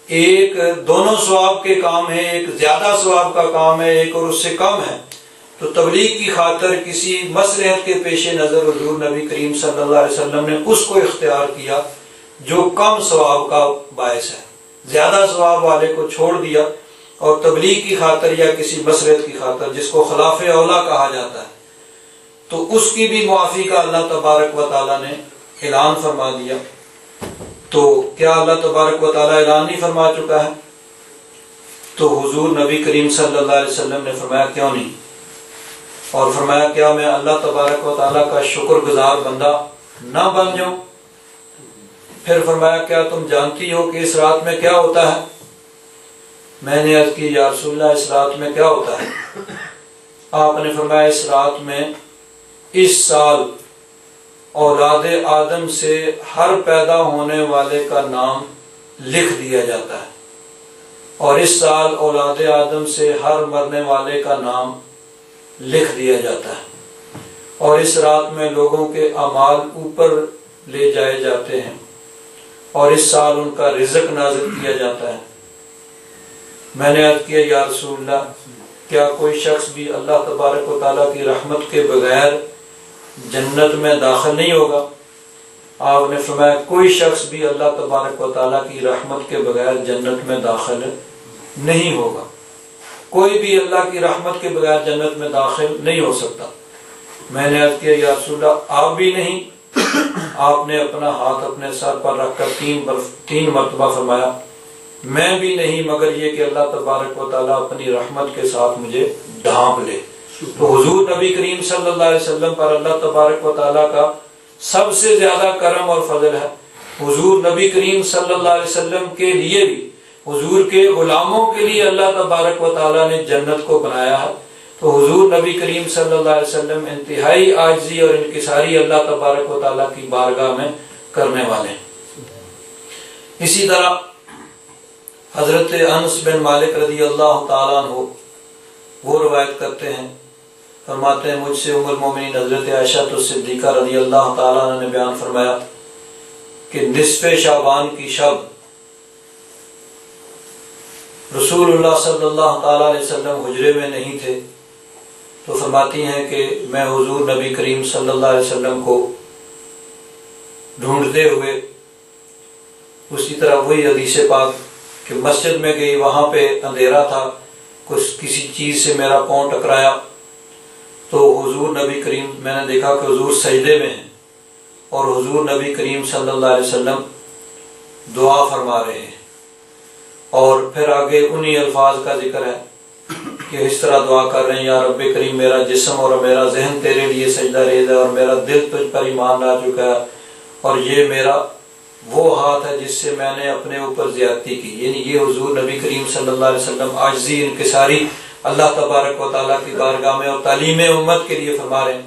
ایک دونوں ثواب کے کام ہے، ایک زیادہ ثواب کا کام ہے، ایک اور اس سے کم ہے، تو تبلیغ کی خاطر کسی مصلحت کے پیش نظر حضور نبی کریم صلی اللہ علیہ وسلم نے اس کو اختیار کیا جو کم ثواب کا باعث ہے، زیادہ ثواب والے کو چھوڑ دیا، اور تبلیغ کی خاطر یا کسی مصلحت کی خاطر جس کو خلاف اولا کہا جاتا ہے تو اس کی بھی معافی کا اللہ تبارک و تعالیٰ نے اعلان فرما دیا۔ تو کیا اللہ تبارک و تعالیٰ اعلان نہیں فرما چکا ہے؟ تو حضور نبی کریم صلی اللہ علیہ وسلم نے فرمایا کیوں نہیں، اور فرمایا کیا میں اللہ تبارک و تعالیٰ کا شکر گزار بندہ نہ بن جاؤں؟ پھر فرمایا کیا تم جانتی ہو کہ اس رات میں کیا ہوتا ہے؟ میں نے عرض کی یا رسول اللہ اس رات میں کیا ہوتا ہے؟ آپ نے فرمایا اس رات میں اس سال اولاد آدم سے ہر پیدا ہونے والے کا نام لکھ دیا جاتا ہے، اور اس سال اولاد آدم سے ہر مرنے والے کا نام لکھ دیا جاتا ہے، اور اس رات میں لوگوں کے اعمال اوپر لے جائے جاتے ہیں، اور اس سال ان کا رزق نازل کیا جاتا ہے۔ میں نے عرض کیا یا رسول اللہ کیا کوئی شخص بھی اللہ تبارک و تعالیٰ کی رحمت کے بغیر جنت میں داخل نہیں ہوگا؟ آپ نے فرمایا کوئی شخص بھی اللہ تبارک و تعالیٰ کی رحمت کے بغیر جنت میں داخل نہیں ہوگا، کوئی بھی اللہ کی رحمت کے بغیر جنت میں داخل نہیں ہو سکتا۔ میں نے عرض کیا یا رسول اللہ آپ بھی نہیں؟ آپ نے اپنا ہاتھ اپنے سر پر رکھ کر تین مرتبہ فرمایا میں بھی نہیں، مگر یہ کہ اللہ تبارک و تعالیٰ اپنی رحمت کے ساتھ مجھے ڈھانپ لے۔ تو حضور نبی کریم صلی اللہ علیہ وسلم پر اللہ تبارک و تعالیٰ کا سب سے زیادہ کرم اور فضل ہے۔ حضور نبی کریم صلی اللہ علیہ وسلم کے لیے بھی، حضور کے غلاموں کے لیے اللہ تبارک و تعالیٰ نے جنت کو بنایا ہے۔ تو حضور نبی کریم صلی اللہ علیہ وسلم انتہائی عاجزی اور انکساری اللہ تبارک و تعالیٰ کی بارگاہ میں کرنے والے ہیں۔ اسی طرح حضرت انس بن مالک رضی اللہ تعالیٰ عنہ وہ روایت کرتے ہیں، فرماتے ہیں مجھ سے ام المومنین حضرت عائشہ صدیقہ رضی اللہ تعالیٰ عنہ نے بیان فرمایا کہ نصف شعبان کی شب رسول اللہ صلی اللہ تعالیٰ علیہ وسلم حجرے میں نہیں تھے، تو فرماتی ہیں کہ میں حضور نبی کریم صلی اللہ علیہ وسلم کو ڈھونڈتے ہوئے، اسی طرح وہی حدیث پاک کہ مسجد میں گئی، وہاں پہ اندھیرا تھا، کسی چیز سے میرا پاؤں ٹکرایا، تو حضور نبی کریم میں نے دیکھا کہ حضور سجدے میں ہیں، اور حضور نبی کریم صلی اللہ علیہ وسلم دعا فرما رہے ہیں، اور پھر آگے انہی الفاظ کا ذکر ہے کہ اس طرح دعا کر رہے ہیں یا رب کریم میرا جسم اور میرا ذہن تیرے لیے سجدہ ریز ہے، اور میرا دل تجھ پر ایمان لا چکا ہے، اور یہ میرا وہ ہاتھ ہے جس سے میں نے اپنے اوپر زیادتی کی۔ یعنی یہ حضور نبی کریم صلی اللہ علیہ وسلم عاجزی انکساری اللہ تبارک و تعالیٰ کی بارگاہ میں اور تعلیم امت کے لیے فرما رہے ہیں۔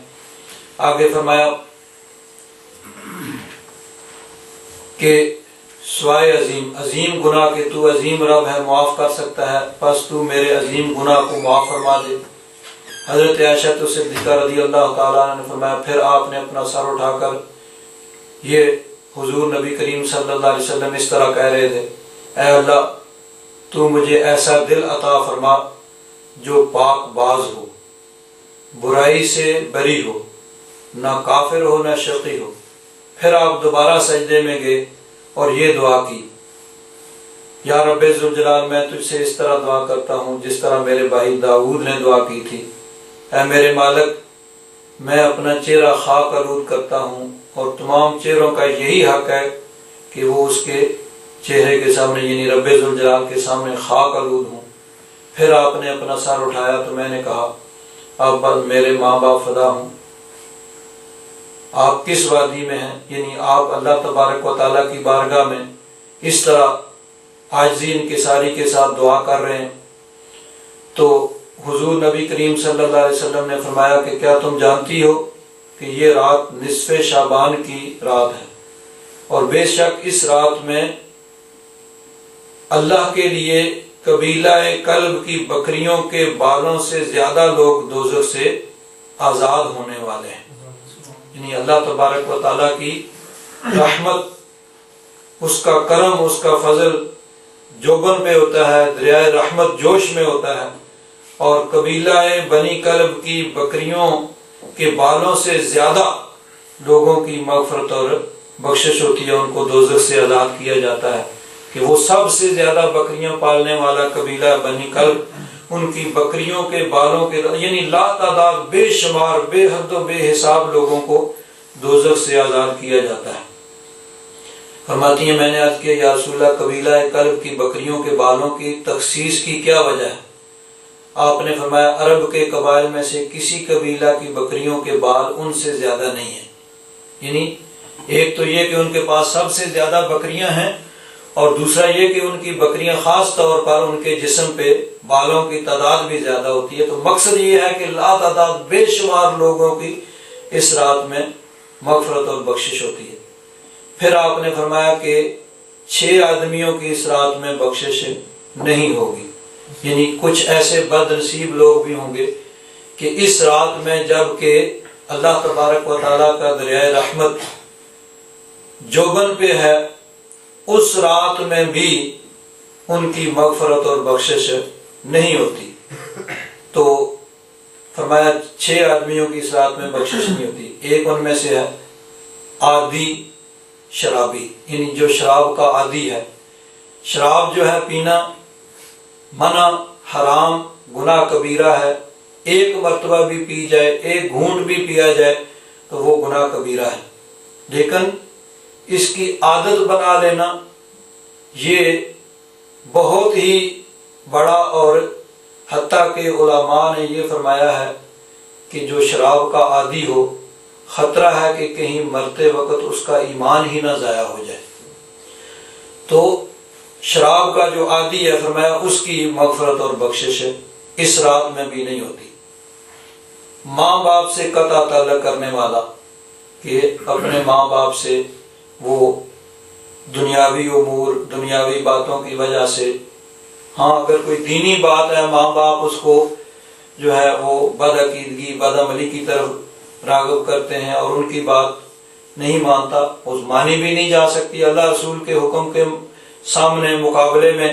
آگے فرمایا کہ سوائے عظیم گناہ کے تو عظیم رب ہے، معاف کر سکتا ہے، پس تو میرے عظیم گناہ کو معاف فرما دے۔ حضرت عائشہ صدیقہ رضی اللہ تعالیٰ عنہ نے فرمایا پھر آپ نے اپنا سر اٹھا کر یہ حضور نبی کریم صلی اللہ علیہ وسلم اس طرح کہہ رہے تھے، اے اللہ تو مجھے ایسا دل عطا فرما جو پاک باز ہو، برائی سے بری ہو، نہ کافر ہو نہ شقی ہو۔ پھر آپ دوبارہ سجدے میں گئے اور یہ دعا کی، یا رب ذوالجلال میں تجھ سے اس طرح دعا کرتا ہوں جس طرح میرے بھائی داؤد نے دعا کی تھی، اے میرے مالک میں اپنا چہرہ خاک آلود کرتا ہوں، اور تمام چہروں کا یہی حق ہے کہ وہ اس کے چہرے کے سامنے یعنی رب ذوالجلال کے سامنے خاک آلود ہوں۔ پھر آپ نے اپنا سر اٹھایا تو میں نے کہا اب میرے ماں باپ فدا ہوں، آپ کس وادی میں ہیں؟ یعنی آپ اللہ تبارک و تعالیٰ کی بارگاہ میں اس طرح عاجزی انکساری کے ساتھ دعا کر رہے ہیں۔ تو حضور نبی کریم صلی اللہ علیہ وسلم نے فرمایا کہ کیا تم جانتی ہو کہ یہ رات نصف شعبان کی رات ہے، اور بے شک اس رات میں اللہ کے لیے قبیلہ کلب کی بکریوں کے بالوں سے زیادہ لوگ دوزخ سے آزاد ہونے والے ہیں۔ یعنی اللہ تبارک و تعالیٰ کی رحمت، اس کا کرم، اس کا فضل جوبن پہ ہوتا ہے، دریائے رحمت جوش میں ہوتا ہے، اور قبیلہ بنی کلب کی بکریوں کے بالوں سے زیادہ لوگوں کی مغفرت اور بخشش ہوتی ہے، ان کو دوزخ سے آزاد کیا جاتا ہے کہ وہ سب سے زیادہ بکریاں پالنے والا قبیلہ بنی کلب، ان کی بکریوں کے بالوں کے یعنی لا تعداد بے شمار بے حد و بے حساب لوگوں کو دوزخ سے آزاد کیا جاتا ہے۔ فرماتی ہیں میں نے عرض کیا یا رسول اللہ قبیلہ کلب کی بکریوں کے بالوں کی تخصیص کی کیا وجہ ہے؟ آپ نے فرمایا عرب کے قبائل میں سے کسی قبیلہ کی بکریوں کے بال ان سے زیادہ نہیں ہیں، یعنی ایک تو یہ کہ ان کے پاس سب سے زیادہ بکریاں ہیں، اور دوسرا یہ کہ ان کی بکریاں خاص طور پر ان کے جسم پہ بالوں کی تعداد بھی زیادہ ہوتی ہے۔ تو مقصد یہ ہے کہ لا تعداد بے شمار لوگوں کی اس رات میں مغفرت اور بخشش ہوتی ہے۔ پھر آپ نے فرمایا کہ 6 آدمیوں کی اس رات میں بخشش نہیں ہوگی، یعنی کچھ ایسے بد نصیب لوگ بھی ہوں گے کہ اس رات میں جب کہ اللہ تبارک و تعالیٰ کا دریائے رحمت جوبن پہ ہے، اس رات میں بھی ان کی مغفرت اور بخشش نہیں ہوتی۔ تو فرمایا 6 آدمیوں کی اس رات میں بخشش نہیں ہوتی۔ ایک ان میں سے ہے عادی شرابی، یعنی جو شراب کا عادی ہے۔ شراب جو ہے پینا منع، حرام، گناہ کبیرہ ہے، ایک مرتبہ بھی پی جائے، ایک گھونٹ بھی پیا جائے تو وہ گناہ کبیرہ ہے، لیکن اس کی عادت بنا لینا یہ بہت ہی بڑا، اور حتیٰ کہ علماء نے یہ فرمایا ہے کہ جو شراب کا عادی ہو خطرہ ہے کہ کہیں مرتے وقت اس کا ایمان ہی نہ ضائع ہو جائے۔ تو شراب کا جو عادی ہے فرمایا اس کی مغفرت اور بخشش اس رات میں بھی نہیں ہوتی۔ ماں باپ سے قطع تعلق کرنے والا کہ اپنے ماں باپ سے وہ دنیاوی امور دنیاوی باتوں کی وجہ سے، ہاں اگر کوئی دینی بات ہے ماں باپ اس کو جو ہے وہ بد عقیدگی بد عملی کی طرف راغب کرتے ہیں اور ان کی بات نہیں مانتا، اس مانی بھی نہیں جا سکتی۔ اللہ رسول کے حکم کے سامنے مقابلے میں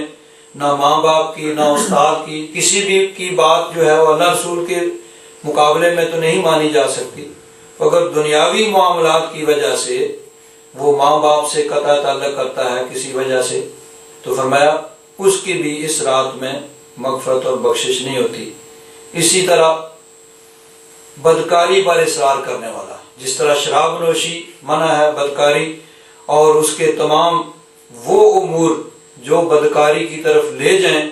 نہ ماں باپ کی نہ استاد کی کسی بھی کی بات جو ہے وہ اللہ رسول کے مقابلے میں تو نہیں مانی جا سکتی۔ اگر دنیاوی معاملات کی وجہ سے وہ ماں باپ سے قطع تعلق کرتا ہے کسی وجہ سے، تو فرمایا اس کی بھی اس رات میں مغفرت اور بخشش نہیں ہوتی۔ اسی طرح بدکاری پر اصرار کرنے والا، جس طرح شراب نوشی منع ہے، بدکاری اور اس کے تمام وہ امور جو بدکاری کی طرف لے جائیں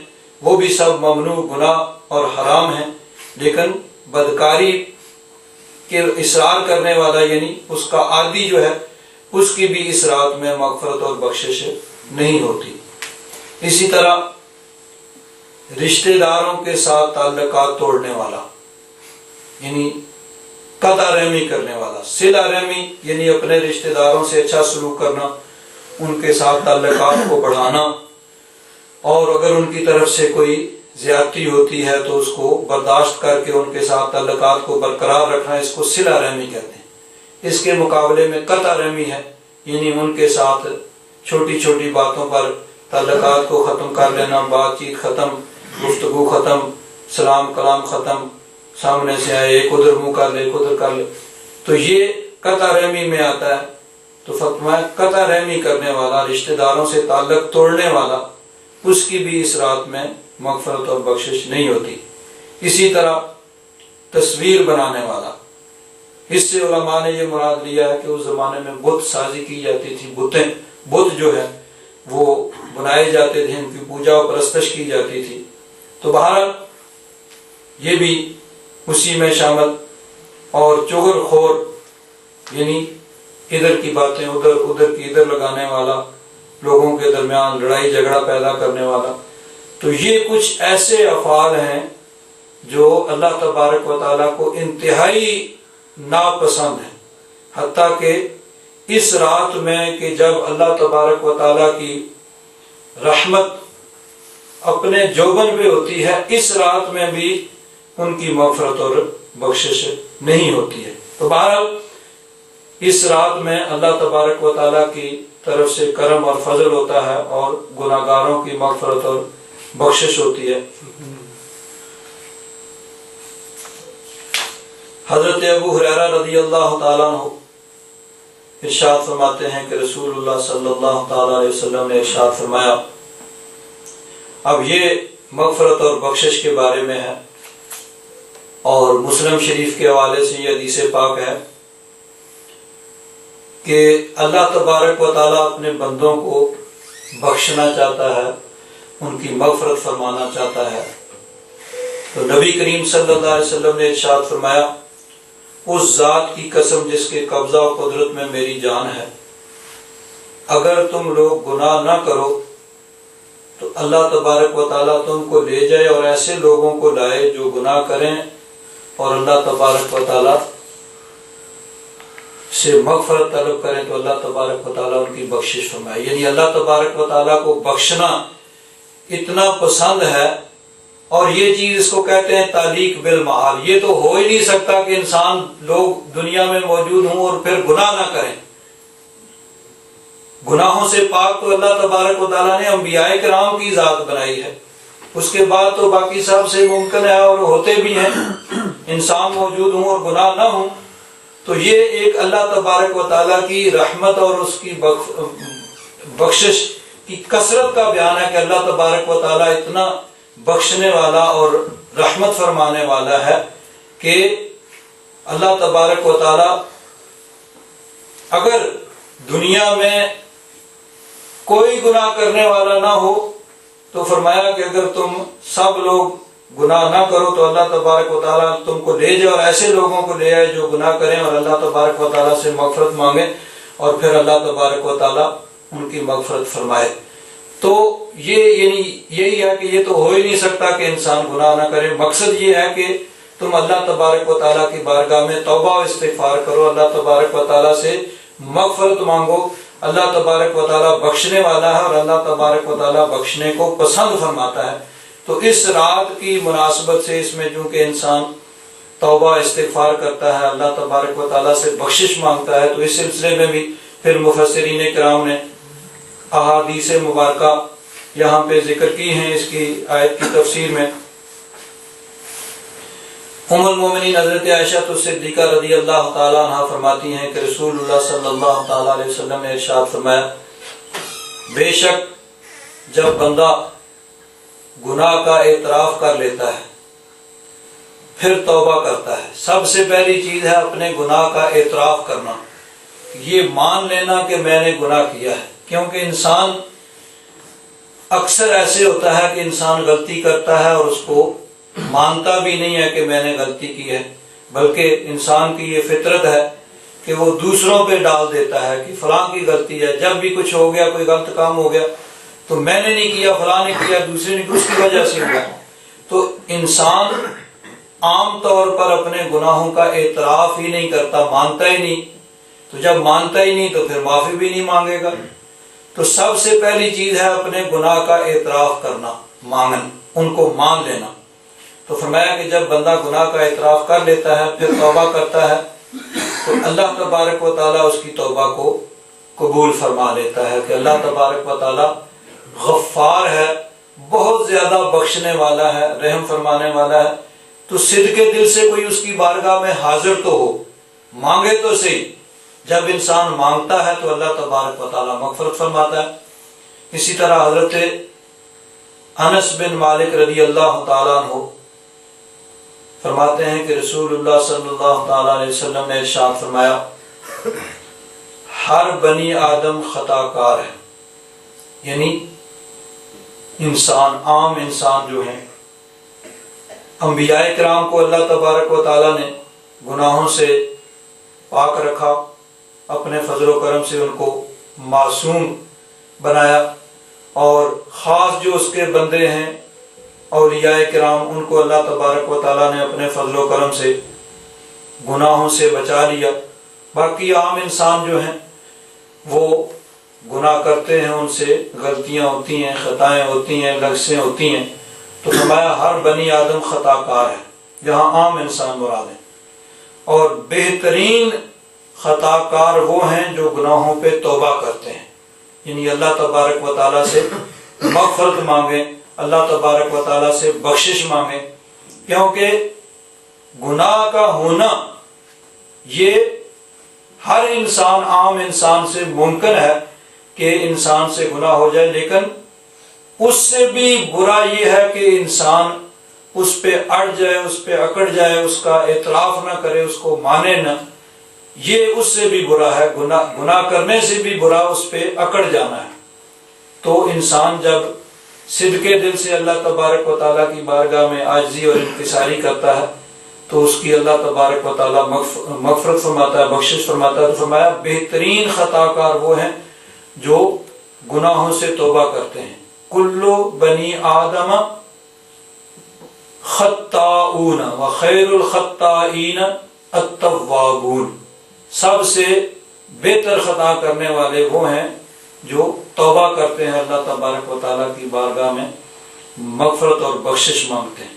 وہ بھی سب ممنوع گناہ اور حرام ہیں، لیکن بدکاری کے اصرار کرنے والا یعنی اس کا عادی جو ہے اس کی بھی اس رات میں مغفرت اور بخشش نہیں ہوتی۔ اسی طرح رشتہ داروں کے ساتھ تعلقات توڑنے والا یعنی قطع رحمی کرنے والا، صلہ رحمی یعنی اپنے رشتہ داروں سے اچھا سلوک کرنا، ان کے ساتھ تعلقات کو بڑھانا، اور اگر ان کی طرف سے کوئی زیادتی ہوتی ہے تو اس کو برداشت کر کے ان کے ساتھ تعلقات کو برقرار رکھنا، اس کو صلہ رحمی کہتے ہیں۔ اس کے مقابلے میں قطع رحمی ہے، یعنی ان کے ساتھ چھوٹی چھوٹی باتوں پر تعلقات کو ختم کر لینا، بات چیت ختم، گفتگو ختم، سلام کلام ختم، سامنے سے آئے ایک ادھر منہ کر لے ایک ادھر کر لے، تو یہ قطع رحمی میں آتا ہے۔ تو فرمایا قطع رحمی کرنے والا، رشتہ داروں سے تعلق توڑنے والا، اس کی بھی اس رات میں مغفرت اور بخشش نہیں ہوتی۔ اسی طرح تصویر بنانے والا، اس سے علماء نے یہ مراد لیا ہے کہ اس زمانے میں بت سازی کی جاتی تھی، بت جو ہے وہ بنائے جاتے تھے، ان کی پوجا و پرستش کی جاتی تھی۔ تو بہرحال یہ بھی اسی میں شامل، اور چغل خور یعنی ادھر کی باتیں ادھر ادھر کی ادھر لگانے والا، لوگوں کے درمیان لڑائی جھگڑا پیدا کرنے والا۔ تو یہ کچھ ایسے افعال ہیں جو اللہ تبارک و تعالیٰ کو انتہائی ناپسند ہیں، حتیٰ کہ اس رات میں کہ جب اللہ تبارک و تعالیٰ کی رحمت اپنے جوبن پہ ہوتی ہے، اس رات میں بھی ان کی مغفرت اور بخشش نہیں ہوتی ہے۔ تو بہرحال اس رات میں اللہ تبارک و تعالیٰ کی طرف سے کرم اور فضل ہوتا ہے اور گناہگاروں کی مغفرت اور بخشش ہوتی ہے۔ حضرت ابو ہریرہ رضی اللہ تعالیٰ عنہ ارشاد فرماتے ہیں کہ رسول اللہ صلی اللہ تعالیٰ علیہ وسلم نے ارشاد فرمایا، اب یہ مغفرت اور بخشش کے بارے میں ہے، اور مسلم شریف کے حوالے سے یہ حدیث پاک ہے کہ اللہ تبارک و تعالیٰ اپنے بندوں کو بخشنا چاہتا ہے، ان کی مغفرت فرمانا چاہتا ہے۔ تو نبی کریم صلی اللہ علیہ وسلم نے ارشاد فرمایا، اس ذات کی قسم جس کے قبضہ و قدرت میں میری جان ہے، اگر تم لوگ گناہ نہ کرو تو اللہ تبارک و تعالیٰ تم کو لے جائے اور ایسے لوگوں کو لائے جو گناہ کریں اور اللہ تبارک و تعالیٰ سے مغفرت طلب کریں تو اللہ تبارک و تعالیٰ ان کی بخشش فرمائے۔ یعنی اللہ تبارک و تعالیٰ کو بخشنا اتنا پسند ہے، اور یہ چیز اس کو کہتے ہیں تعلیق بالمحال۔ یہ تو ہو ہی نہیں سکتا کہ انسان لوگ دنیا میں موجود ہوں اور پھر گناہ نہ کریں۔ گناہوں سے پاک تو اللہ تبارک و تعالیٰ نے انبیاء کرام کی ذات بنائی ہے، اس کے بعد تو باقی سب سے ممکن ہے اور ہوتے بھی ہیں، انسان موجود ہوں اور گناہ نہ ہوں۔ تو یہ ایک اللہ تبارک و تعالیٰ کی رحمت اور اس کی بخشش کی کثرت کا بیان ہے کہ اللہ تبارک و تعالیٰ اتنا بخشنے والا اور رحمت فرمانے والا ہے کہ اللہ تبارک و تعالیٰ اگر دنیا میں کوئی گناہ کرنے والا نہ ہو تو فرمایا کہ اگر تم سب لوگ گناہ نہ کرو تو اللہ تبارک و تعالیٰ تم کو لے جائے اور ایسے لوگوں کو لے آئے جو گناہ کریں اور اللہ تبارک و تعالیٰ سے مغفرت مانگیں، اور پھر اللہ تبارک و تعالیٰ ان کی مغفرت فرمائے۔ تو یہی ہے کہ یہ تو ہو ہی نہیں سکتا کہ انسان گناہ نہ کرے۔ مقصد یہ ہے کہ تم اللہ تبارک و تعالیٰ کی بارگاہ میں توبہ و استغفار کرو، اللہ تبارک و تعالیٰ سے مغفرت مانگو۔ اللہ تبارک و تعالیٰ بخشنے والا ہے اور اللہ تبارک و تعالیٰ بخشنے کو پسند فرماتا ہے۔ تو اس رات کی مناسبت سے اس میں چونکہ انسان توبہ استغفار کرتا ہے، اللہ تبارک و تعالیٰ سے بخشش مانگتا ہے، تو اس سلسلے میں بھی پھر مفسرین کرام نے احادیث مبارکہ یہاں پہ ذکر کی ہیں اس کی آیت کی تفسیر میں۔ ام المومنین حضرت عائشہ صدیقہ رضی اللہ تعالیٰ عنہ فرماتی ہیں کہ رسول اللہ صلی اللہ تعالیٰ علیہ وسلم نے ارشاد فرمایا، بے شک جب بندہ گناہ کا اعتراف کر لیتا ہے پھر توبہ کرتا ہے، سب سے پہلی چیز ہے اپنے گناہ کا اعتراف کرنا، یہ مان لینا کہ میں نے گناہ کیا ہے۔ کیونکہ انسان اکثر ایسے ہوتا ہے کہ انسان غلطی کرتا ہے اور اس کو مانتا بھی نہیں ہے کہ میں نے غلطی کی ہے، بلکہ انسان کی یہ فطرت ہے کہ وہ دوسروں پہ ڈال دیتا ہے کہ فلاں کی غلطی ہے۔ جب بھی کچھ ہو گیا، کوئی غلط کام ہو گیا تو میں نے نہیں کیا، فلاں نے کیا، دوسرے نے، اس کی وجہ سے ہوا۔ تو انسان عام طور پر اپنے گناہوں کا اعتراف ہی نہیں کرتا، مانتا ہی نہیں۔ تو جب مانتا ہی نہیں تو پھر معافی بھی نہیں مانگے گا۔ تو سب سے پہلی چیز ہے اپنے گناہ کا اعتراف کرنا، مانگنا، ان کو مان لینا۔ تو فرمایا کہ جب بندہ گناہ کا اعتراف کر لیتا ہے پھر توبہ کرتا ہے تو اللہ تبارک و تعالیٰ اس کی توبہ کو قبول فرما لیتا ہے کہ اللہ تبارک و تعالیٰ غفار ہے، بہت زیادہ بخشنے والا ہے، رحم فرمانے والا ہے۔ تو صدق دل سے کوئی اس کی بارگاہ میں حاضر تو ہو، مانگے تو صحیح۔ جب انسان مانگتا ہے تو اللہ تبارک و تعالیٰ مغفرت فرماتا ہے۔ اسی طرح حضرت انس بن مالک رضی اللہ تعالیٰ عنہ فرماتے ہیں کہ رسول اللہ صلی اللہ تعالیٰ علیہ وسلم نے ارشاد فرمایا، ہر بنی آدم خطا کار ہے، یعنی انسان، عام انسان جو ہیں۔ انبیاء کرام کو اللہ تبارک و تعالیٰ نے گناہوں سے پاک رکھا، اپنے فضل و کرم سے ان کو معصوم بنایا، اور خاص جو اس کے بندے ہیں اولیاء کرام، ان کو اللہ تبارک و تعالیٰ نے اپنے فضل و کرم سے گناہوں سے بچا لیا۔ باقی عام انسان جو ہیں وہ گناہ کرتے ہیں، ان سے غلطیاں ہوتی ہیں، خطائیں ہوتی ہیں، لغزشیں ہوتی ہیں۔ تو فرمایا ہر بنی آدم خطا کار ہے، یہاں عام انسان مراد ہے، اور بہترین خطا کار وہ ہیں جو گناہوں پہ توبہ کرتے ہیں، یعنی اللہ تبارک و تعالیٰ سے مغفرت مانگیں، اللہ تبارک و تعالیٰ سے بخشش مانگیں، کیونکہ گناہ کا ہونا یہ ہر انسان، عام انسان سے ممکن ہے کہ انسان سے گناہ ہو جائے، لیکن اس سے بھی برا یہ ہے کہ انسان اس پہ اڑ جائے، اس پہ اکڑ جائے، اس کا اعتراف نہ کرے، اس کو مانے نہ، یہ اس سے بھی برا ہے، گناہ کرنے سے بھی برا اس پہ اکڑ جانا ہے۔ تو انسان جب صدقے دل سے اللہ تبارک و تعالیٰ کی بارگاہ میں عاجزی اور انکساری کرتا ہے تو اس کی اللہ تبارک و تعالیٰ مغفرت فرماتا ہے، بخشش فرماتا ہے۔ تو فرمایا بہترین خطا کار وہ ہیں جو گناہوں سے توبہ کرتے ہیں۔ کلو بنی آدم خطاؤن وخیر الخطائین التوابون، سب سے بہتر خطا کرنے والے وہ ہیں جو توبہ کرتے ہیں، اللہ تبارک و تعالیٰ کی بارگاہ میں مغفرت اور بخشش مانگتے ہیں۔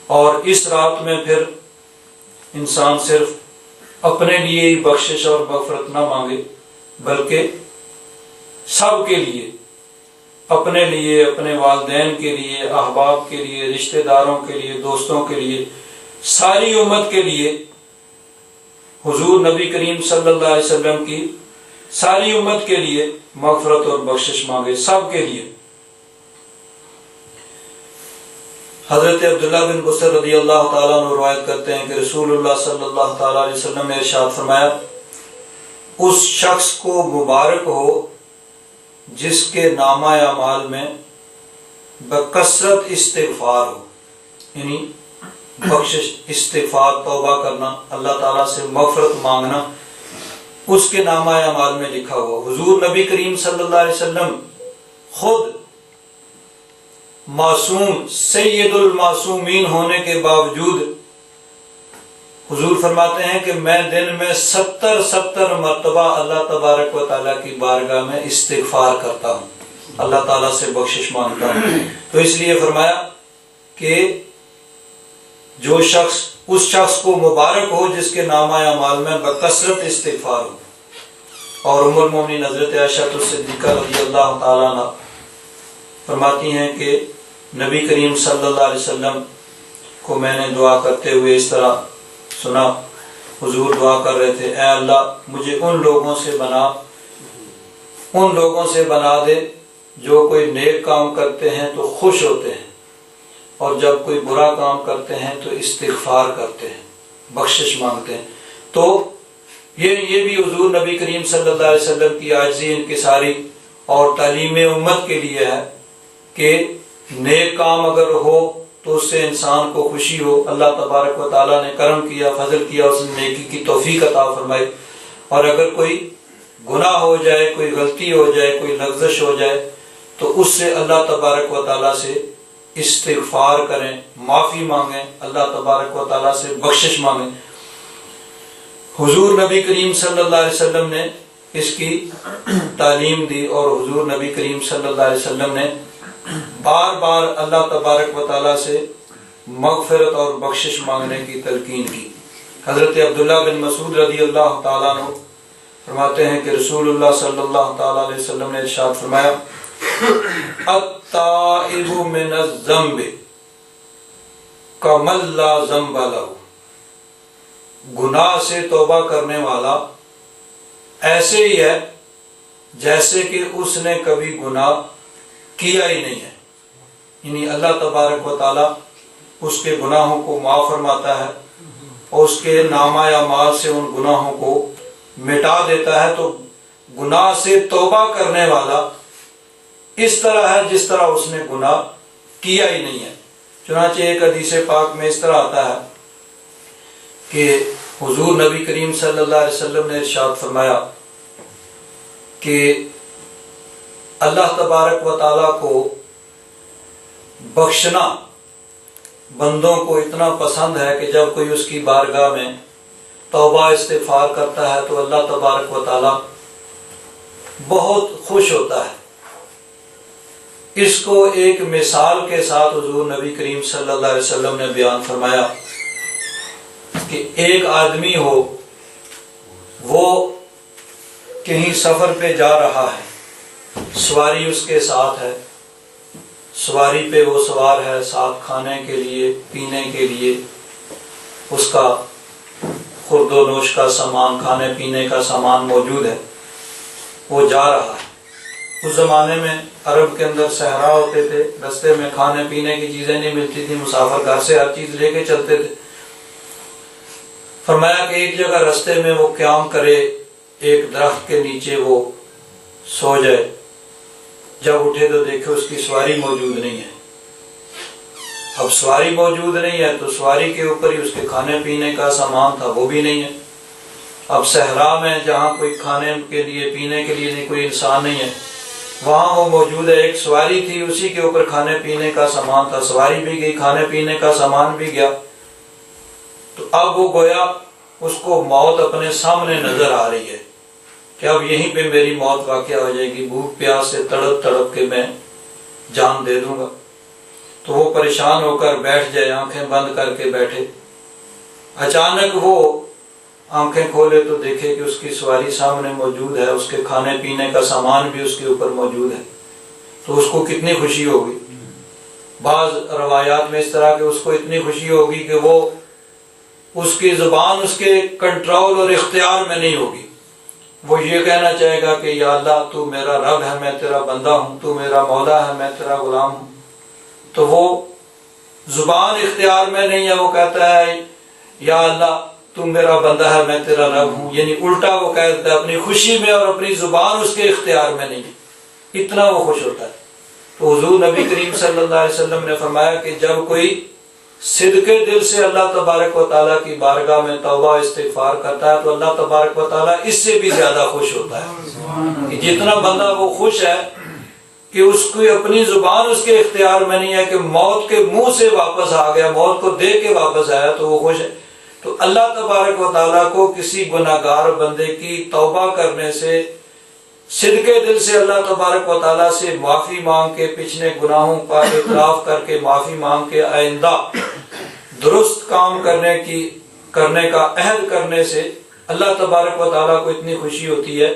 اور اس رات میں پھر انسان صرف اپنے لیے ہی بخشش اور مغفرت نہ مانگے، بلکہ سب کے لیے، اپنے لیے، اپنے والدین کے لیے، احباب کے لیے، رشتہ داروں کے لیے، دوستوں کے لیے، ساری امت کے لیے، حضور نبی کریم صلی اللہ علیہ وسلم کی ساری امت کے لیے مغفرت اور بخشش مانگے، سب کے لیے۔ حضرت عبداللہ بن بصر رضی اللہ تعالیٰ عنہ روایت کرتے ہیں کہ رسول اللہ صلی اللہ تعالیٰ علیہ وسلم نے ارشاد فرمایا، اس شخص کو مبارک ہو جس کے نامہ اعمال میں بکثرت استغفار ہو، یعنی بخشش، استغفار، توبہ کرنا، اللہ تعالیٰ سے مغفرت مانگنا اس کے نامہ اعمال میں لکھا ہوا۔ حضور نبی کریم صلی اللہ علیہ وسلم خود معصوم، سید المعصومین ہونے کے باوجود حضور فرماتے ہیں کہ میں دن میں 70 مرتبہ اللہ تبارک و تعالیٰ کی بارگاہ میں استغفار کرتا ہوں، اللہ تعالیٰ سے بخشش مانگتا ہوں۔ تو اس لیے فرمایا کہ جو شخص، اس شخص کو مبارک ہو جس کے نامہ اعمال میں بکثرت استغفار ہو۔ اور ام المومنین حضرت عائشہ صدیقہ رضی اللہ تعالیٰ عنہ فرماتی ہیں کہ نبی کریم صلی اللہ علیہ وسلم کو میں نے دعا کرتے ہوئے اس طرح سنا، حضور دعا کر رہے تھے، اے اللہ مجھے ان لوگوں سے بنا دے جو کوئی نیک کام کرتے ہیں تو خوش ہوتے ہیں، اور جب کوئی برا کام کرتے ہیں تو استغفار کرتے ہیں، بخشش مانگتے ہیں۔ تو یہ بھی حضور نبی کریم صلی اللہ علیہ وسلم کی عاجزی، انکساری اور تعلیم امت کے لیے ہے کہ نیک کام اگر ہو تو اس سے انسان کو خوشی ہو، اللہ تبارک و تعالیٰ نے کرم کیا، فضل کیا، اس نے نیکی کی توفیق عطا فرمائی۔ اور اگر کوئی گناہ ہو جائے، کوئی غلطی ہو جائے، کوئی لغزش ہو جائے تو اس سے اللہ تبارک و تعالیٰ سے استغفار کریں، معافی مانگیں، اللہ تبارک و تعالیٰ سے بخشش مانگیں۔ حضور نبی کریم صلی اللہ علیہ وسلم نے اس کی تعلیم دی، اور حضور نبی کریم صلی اللہ علیہ وسلم نے بار بار اللہ تبارک و تعالیٰ سے مغفرت اور بخشش مانگنے کی تلقین کی۔ حضرت عبداللہ بن مسعود رضی اللہ تعالیٰ عنہ فرماتے ہیں کہ رسول اللہ صلی اللہ تعالیٰ علیہ وسلم نے ارشاد فرمایا، التائب من الذنب کمن لا ذنب لہ، گناہ سے توبہ کرنے والا ایسے ہی ہے جیسے کہ اس نے کبھی گناہ کیا ہی نہیں ہے، یعنی اللہ تبارک و تعالیٰ اس کے گناہوں کو معاف فرماتا ہے اور اس کے نامہ اعمال سے ان گناہوں کو مٹا دیتا ہے۔ تو گناہ سے توبہ کرنے والا اس طرح ہے جس طرح اس نے گناہ کیا ہی نہیں ہے۔ چنانچہ ایک حدیث پاک میں اس طرح آتا ہے کہ حضور نبی کریم صلی اللہ علیہ وسلم نے ارشاد فرمایا کہ اللہ تبارک و تعالیٰ کو بخشنا بندوں کو اتنا پسند ہے کہ جب کوئی اس کی بارگاہ میں توبہ استغفار کرتا ہے تو اللہ تبارک و تعالیٰ بہت خوش ہوتا ہے۔ اس کو ایک مثال کے ساتھ حضور نبی کریم صلی اللہ علیہ وسلم نے بیان فرمایا کہ ایک آدمی ہو وہ کہیں سفر پہ جا رہا ہے، سواری اس کے ساتھ ہے، سواری پہ وہ سوار ہے، ساتھ کھانے کے لیے پینے کے لیے اس کا خورد و نوش کا سامان، کھانے پینے کا سامان موجود ہے، وہ جا رہا ہے۔ اس زمانے میں عرب کے اندر صحرا ہوتے تھے، رستے میں کھانے پینے کی چیزیں نہیں ملتی تھی، مسافر گھر سے ہر چیز لے کے چلتے تھے۔ فرمایا کہ ایک جگہ رستے میں وہ قیام کرے، ایک درخت کے نیچے وہ سو جائے، جب اٹھے تو دیکھے اس کی سواری موجود نہیں ہے۔ اب سواری موجود نہیں ہے تو سواری کے اوپر ہی اس کے کھانے پینے کا سامان تھا، وہ بھی نہیں ہے۔ اب صحرا میں جہاں کوئی کھانے کے لیے پینے کے لیے نہیں، کوئی انسان نہیں ہے، وہاں وہ موجود ہے، ایک سواری تھی، اسی کے اوپر کھانے پینے کا سامان تھا، سواری بھی گئی، کھانے پینے کا سامان بھی گیا۔ تو اب وہ گویا اس کو موت اپنے سامنے نظر آ رہی ہے کہ اب یہیں پہ میری موت واقع ہو جائے گی، بھوک پیاس سے تڑپ تڑپ کے میں جان دے دوں گا۔ تو وہ پریشان ہو کر بیٹھ جائے، آنکھیں بند کر کے بیٹھے۔ اچانک وہ آنکھیں کھولے تو دیکھے کہ اس کی سواری سامنے موجود ہے، اس کے کھانے پینے کا سامان بھی اس کے اوپر موجود ہے، تو اس کو کتنی خوشی ہوگی۔ بعض روایات میں اس طرح کہ اس کو اتنی خوشی ہوگی کہ وہ اس کی زبان اس کے کنٹرول اور اختیار میں نہیں ہوگی، وہ یہ کہنا چاہے گا کہ یا اللہ تو میرا رب ہے، میں تیرا بندہ ہوں، تو میرا مولا ہے، میں تیرا غلام ہوں۔ تو وہ زبان اختیار میں نہیں ہے، وہ کہتا ہے یا اللہ تو میرا بندہ ہے، میں تیرا رب ہوں، یعنی الٹا وہ کہتا ہے اپنی خوشی میں، اور اپنی زبان اس کے اختیار میں نہیں، اتنا وہ خوش ہوتا ہے۔ تو حضور نبی کریم صلی اللہ علیہ وسلم نے فرمایا کہ جب کوئی صدقے دل سے اللہ تبارک و تعالیٰ کی بارگاہ میں توبہ استغفار کرتا ہے تو اللہ تبارک و تعالیٰ اس سے بھی زیادہ خوش ہوتا ہے۔ کہ جتنا بندہ وہ خوش ہے کہ اس کی اپنی زبان اس کے اختیار میں نہیں ہے، کہ موت کے منہ سے واپس آ گیا، موت کو دے کے واپس آیا، تو وہ خوش ہے۔ تو اللہ تبارک و تعالیٰ کو کسی گناہگار بندے کی توبہ کرنے سے، صدقے دل سے اللہ تبارک و تعالیٰ سے معافی مانگ کے، پچھلے گناہوں کا اعتراف کر کے معافی مانگ کے آئندہ درست کام کرنے کا عہد کرنے سے اللہ تبارک و تعالیٰ کو اتنی خوشی ہوتی ہے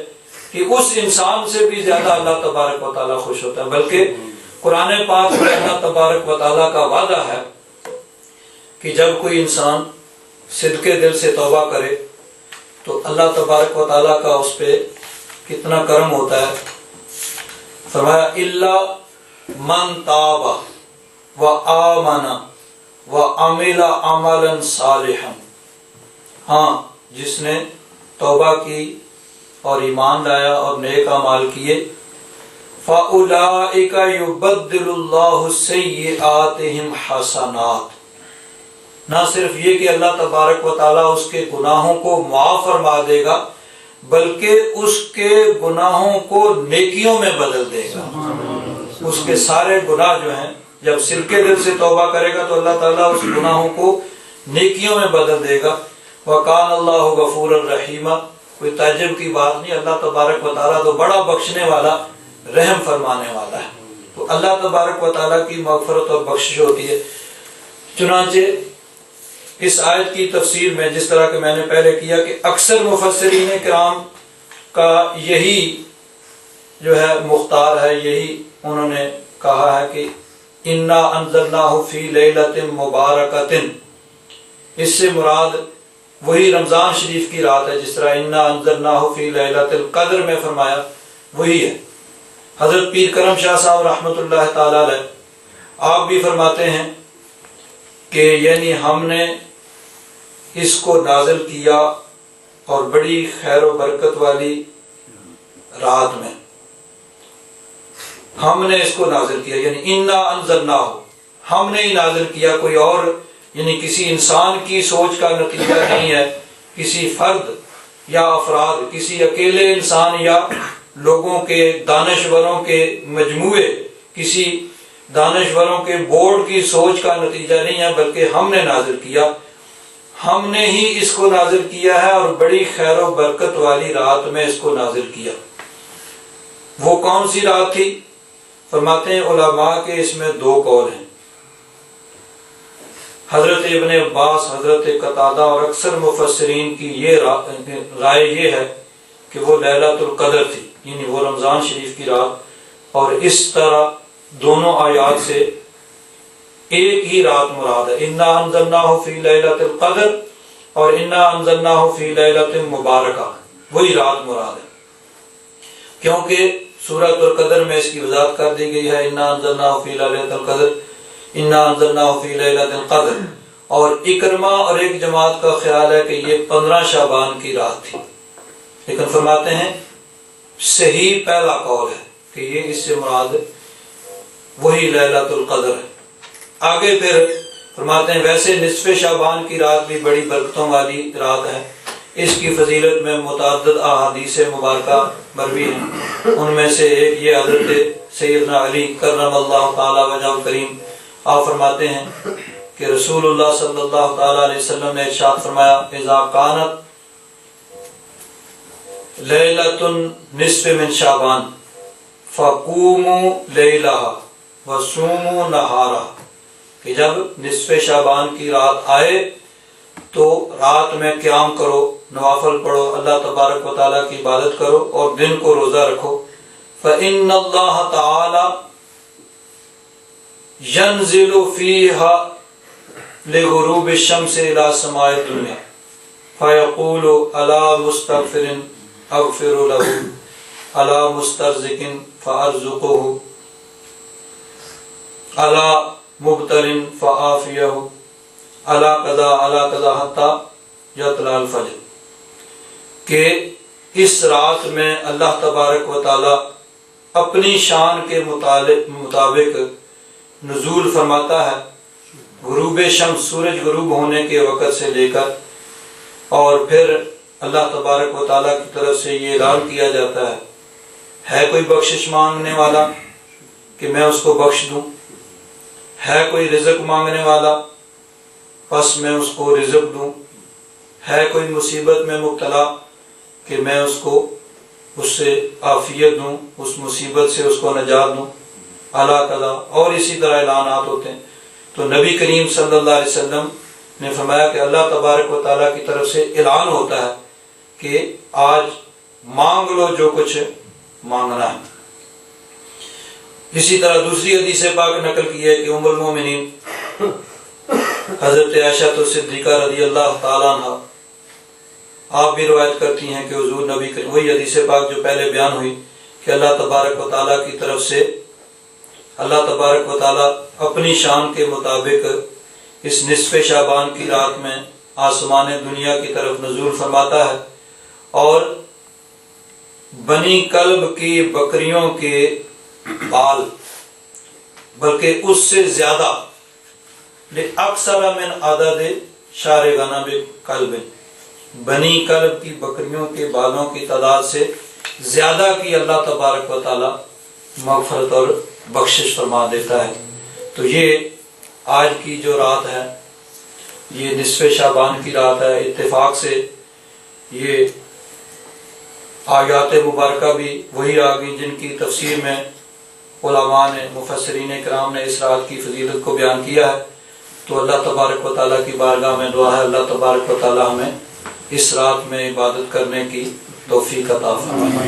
کہ اس انسان سے بھی زیادہ اللہ تبارک و تعالیٰ خوش ہوتا ہے۔ بلکہ قرآن پاک میں اللہ تبارک و تعالیٰ کا وعدہ ہے کہ جب کوئی انسان صدقے دل سے توبہ کرے تو اللہ تبارک و تعالیٰ کا اس پہ کتنا کرم ہوتا ہے۔ فرمایا الا من تاب وآمن وعمل عملا صالحا، ہاں جس نے توبہ کی اور ایمان لایا اور نیک اعمال کیے، فاولئک یبدل اللہ سیئاتہم حسنات، نہ صرف یہ کہ اللہ تبارک و تعالیٰ اس کے گناہوں کو معاف فرما دے گا، بلکہ اس کے گناہوں کو نیکیوں میں بدل دے گا۔ اس کے سارے گناہ جو ہیں، جب صدقے دل سے توبہ کرے گا تو اللہ تعالیٰ اس گناہوں کو نیکیوں میں بدل دے گا۔ وَقَانَ اللَّهُ غَفُورًا رَحِيمًا، کوئی تعجب کی بات نہیں، اللہ تبارک و تعالیٰ تو بڑا بخشنے والا، رحم فرمانے والا ہے۔ تو اللہ تبارک و تعالیٰ کی مغفرت اور بخشش ہوتی ہے۔ چنانچہ اس آیت کی تفسیر میں، جس طرح کہ میں نے پہلے کیا، کہ اکثر مفسرین کرام کا یہی جو ہے مختار ہے، یہی انہوں نے کہا ہے کہ انا انزلناہ فی لیلۃ مبارکۃ، اس سے مراد وہی رمضان شریف کی رات ہے، جس طرح انا انزلناہ فی لیلۃ القدر میں فرمایا، وہی ہے۔ حضرت پیر کرم شاہ صاحب رحمۃ اللہ تعالی علیہ آپ بھی فرماتے ہیں کہ یعنی ہم نے اس کو نازل کیا اور بڑی خیر و برکت والی رات میں ہم نے اس کو نازل کیا، یعنی انا انزلناہ، ہم نے ہی نازل کیا، کوئی اور یعنی کسی انسان کی سوچ کا نتیجہ نہیں ہے، کسی فرد یا افراد، کسی اکیلے انسان یا لوگوں کے، دانشوروں کے مجموعے، کسی دانشوروں کے بورڈ کی سوچ کا نتیجہ نہیں ہے، بلکہ ہم نے نازل کیا، ہم نے ہی اس کو نازل کیا ہے، اور بڑی خیر و برکت والی رات میں اس کو نازل کیا۔ وہ کون سی رات تھی؟ فرماتے ہیں علماء کے اس میں دو قول ہیں۔ حضرت ابن عباس، حضرت قتادہ اور اکثر مفسرین کی یہ رائے یہ ہے کہ وہ لیلۃ القدر تھی، یعنی وہ رمضان شریف کی رات، اور اس طرح دونوں آیات سے ایک ہی رات مراد ہے، انا انزلناہ فی لیلۃ القدر اور انا انزلناہ فی لیلۃ مبارکہ، وہی رات مراد ہے، کیونکہ سورۃ القدر میں اس کی وضاحت کر دی گئی ہے، انا انزلناہ فی لیلۃ القدر انا انزلناہ فی لیلۃ القدر، اور اکرمہ اور ایک جماعت کا خیال ہے کہ یہ 15 شعبان کی رات تھی، لیکن فرماتے ہیں صحیح پہلا قول ہے کہ یہ اس سے مراد وہی لیلۃ القدر ہے۔ آگے پھر فرماتے ہیں ویسے نصف شعبان کی رات بھی بڑی برکتوں والی رات ہے، اس کی فضیلت میں متعدد احادیث مبارکہ مروی ہیں، ان میں سے ایک یہ حضرت سیدنا علی کرم اللہ تعالی وجہہ کریم، آپ فرماتے ہیں کہ رسول اللہ صلی اللہ تعالی علیہ وسلم نے ارشاد فرمایا اذا کانت لیلۃ نصف من شعبان فقوموا لیلہا وصوموا نہارا، کہ جب نصف شعبان کی رات آئے تو رات میں قیام کرو، نوافل پڑھو، اللہ تبارک و تعالیٰ کی عبادت کرو اور دن کو روزہ رکھو، فإن اللہ تعالی ينزل فيها لغروب الشمس الى سماء الدنيا فيقول الا مستغفر اغفر له الا مسترزق فارزقه الا مبتل فعافيه الا قضا حتى يطلع الفجر، کہ اس رات میں اللہ تبارک و تعالی اپنی شان کے مطابق نزول فرماتا ہے غروب شمس، سورج غروب ہونے کے وقت سے لے کر، اور پھر اللہ تبارک و تعالیٰ کی طرف سے یہ اعلان کیا جاتا ہے کوئی بخشش مانگنے والا کہ میں اس کو بخش دوں، ہے کوئی رزق مانگنے والا پس میں اس کو رزق دوں، ہے کوئی مصیبت میں مبتلا کہ میں اس کو اس سے عافیت دوں، اس مصیبت سے اس کو نجات دوں، اعلیٰ قضا، اور اسی طرح اعلانات ہوتے ہیں۔ تو نبی کریم صلی اللہ علیہ وسلم نے فرمایا کہ اللہ تبارک و تعالیٰ کی طرف سے اعلان ہوتا ہے کہ آج مانگ لو جو کچھ مانگنا ہے۔ اسی طرح دوسری حدیث پاک نقل کی ہے کہ ام المومنین حضرت عائشہ صدیقہ رضی اللہ تعالیٰ عنہ آپ بھی روایت کرتی ہیں کہ حضور نبی کریم، وہی حدیث پاک جو پہلے بیان ہوئی کہ اللہ تبارک و تعالیٰ کی طرف سے اللہ تبارک و تعالیٰ اپنی شان کے مطابق اس نصف شعبان کی رات میں آسمان دنیا کی طرف نزول فرماتا ہے، اور بنی کلب کی بکریوں کے بال بلکہ اس سے زیادہ اکثر من عدد شار غنم کلب، بنی کلب کی بکریوں کے بالوں کی تعداد سے زیادہ کی اللہ تبارک و تعالیٰ مغفرت اور بخشش فرما دیتا ہے۔ تو یہ آج کی جو رات ہے یہ نصف شعبان کی رات ہے، اتفاق سے یہ آیات مبارکہ بھی وہی آ گئی جن کی تفسیر میں علماء نے، مفسرین کرام نے اس رات کی فضیلت کو بیان کیا ہے۔ تو اللہ تبارک و تعالیٰ کی بارگاہ میں دعا ہے اللہ تبارک و تعالیٰ ہمیں اس رات میں عبادت کرنے کی توفیق عطا فرمائے۔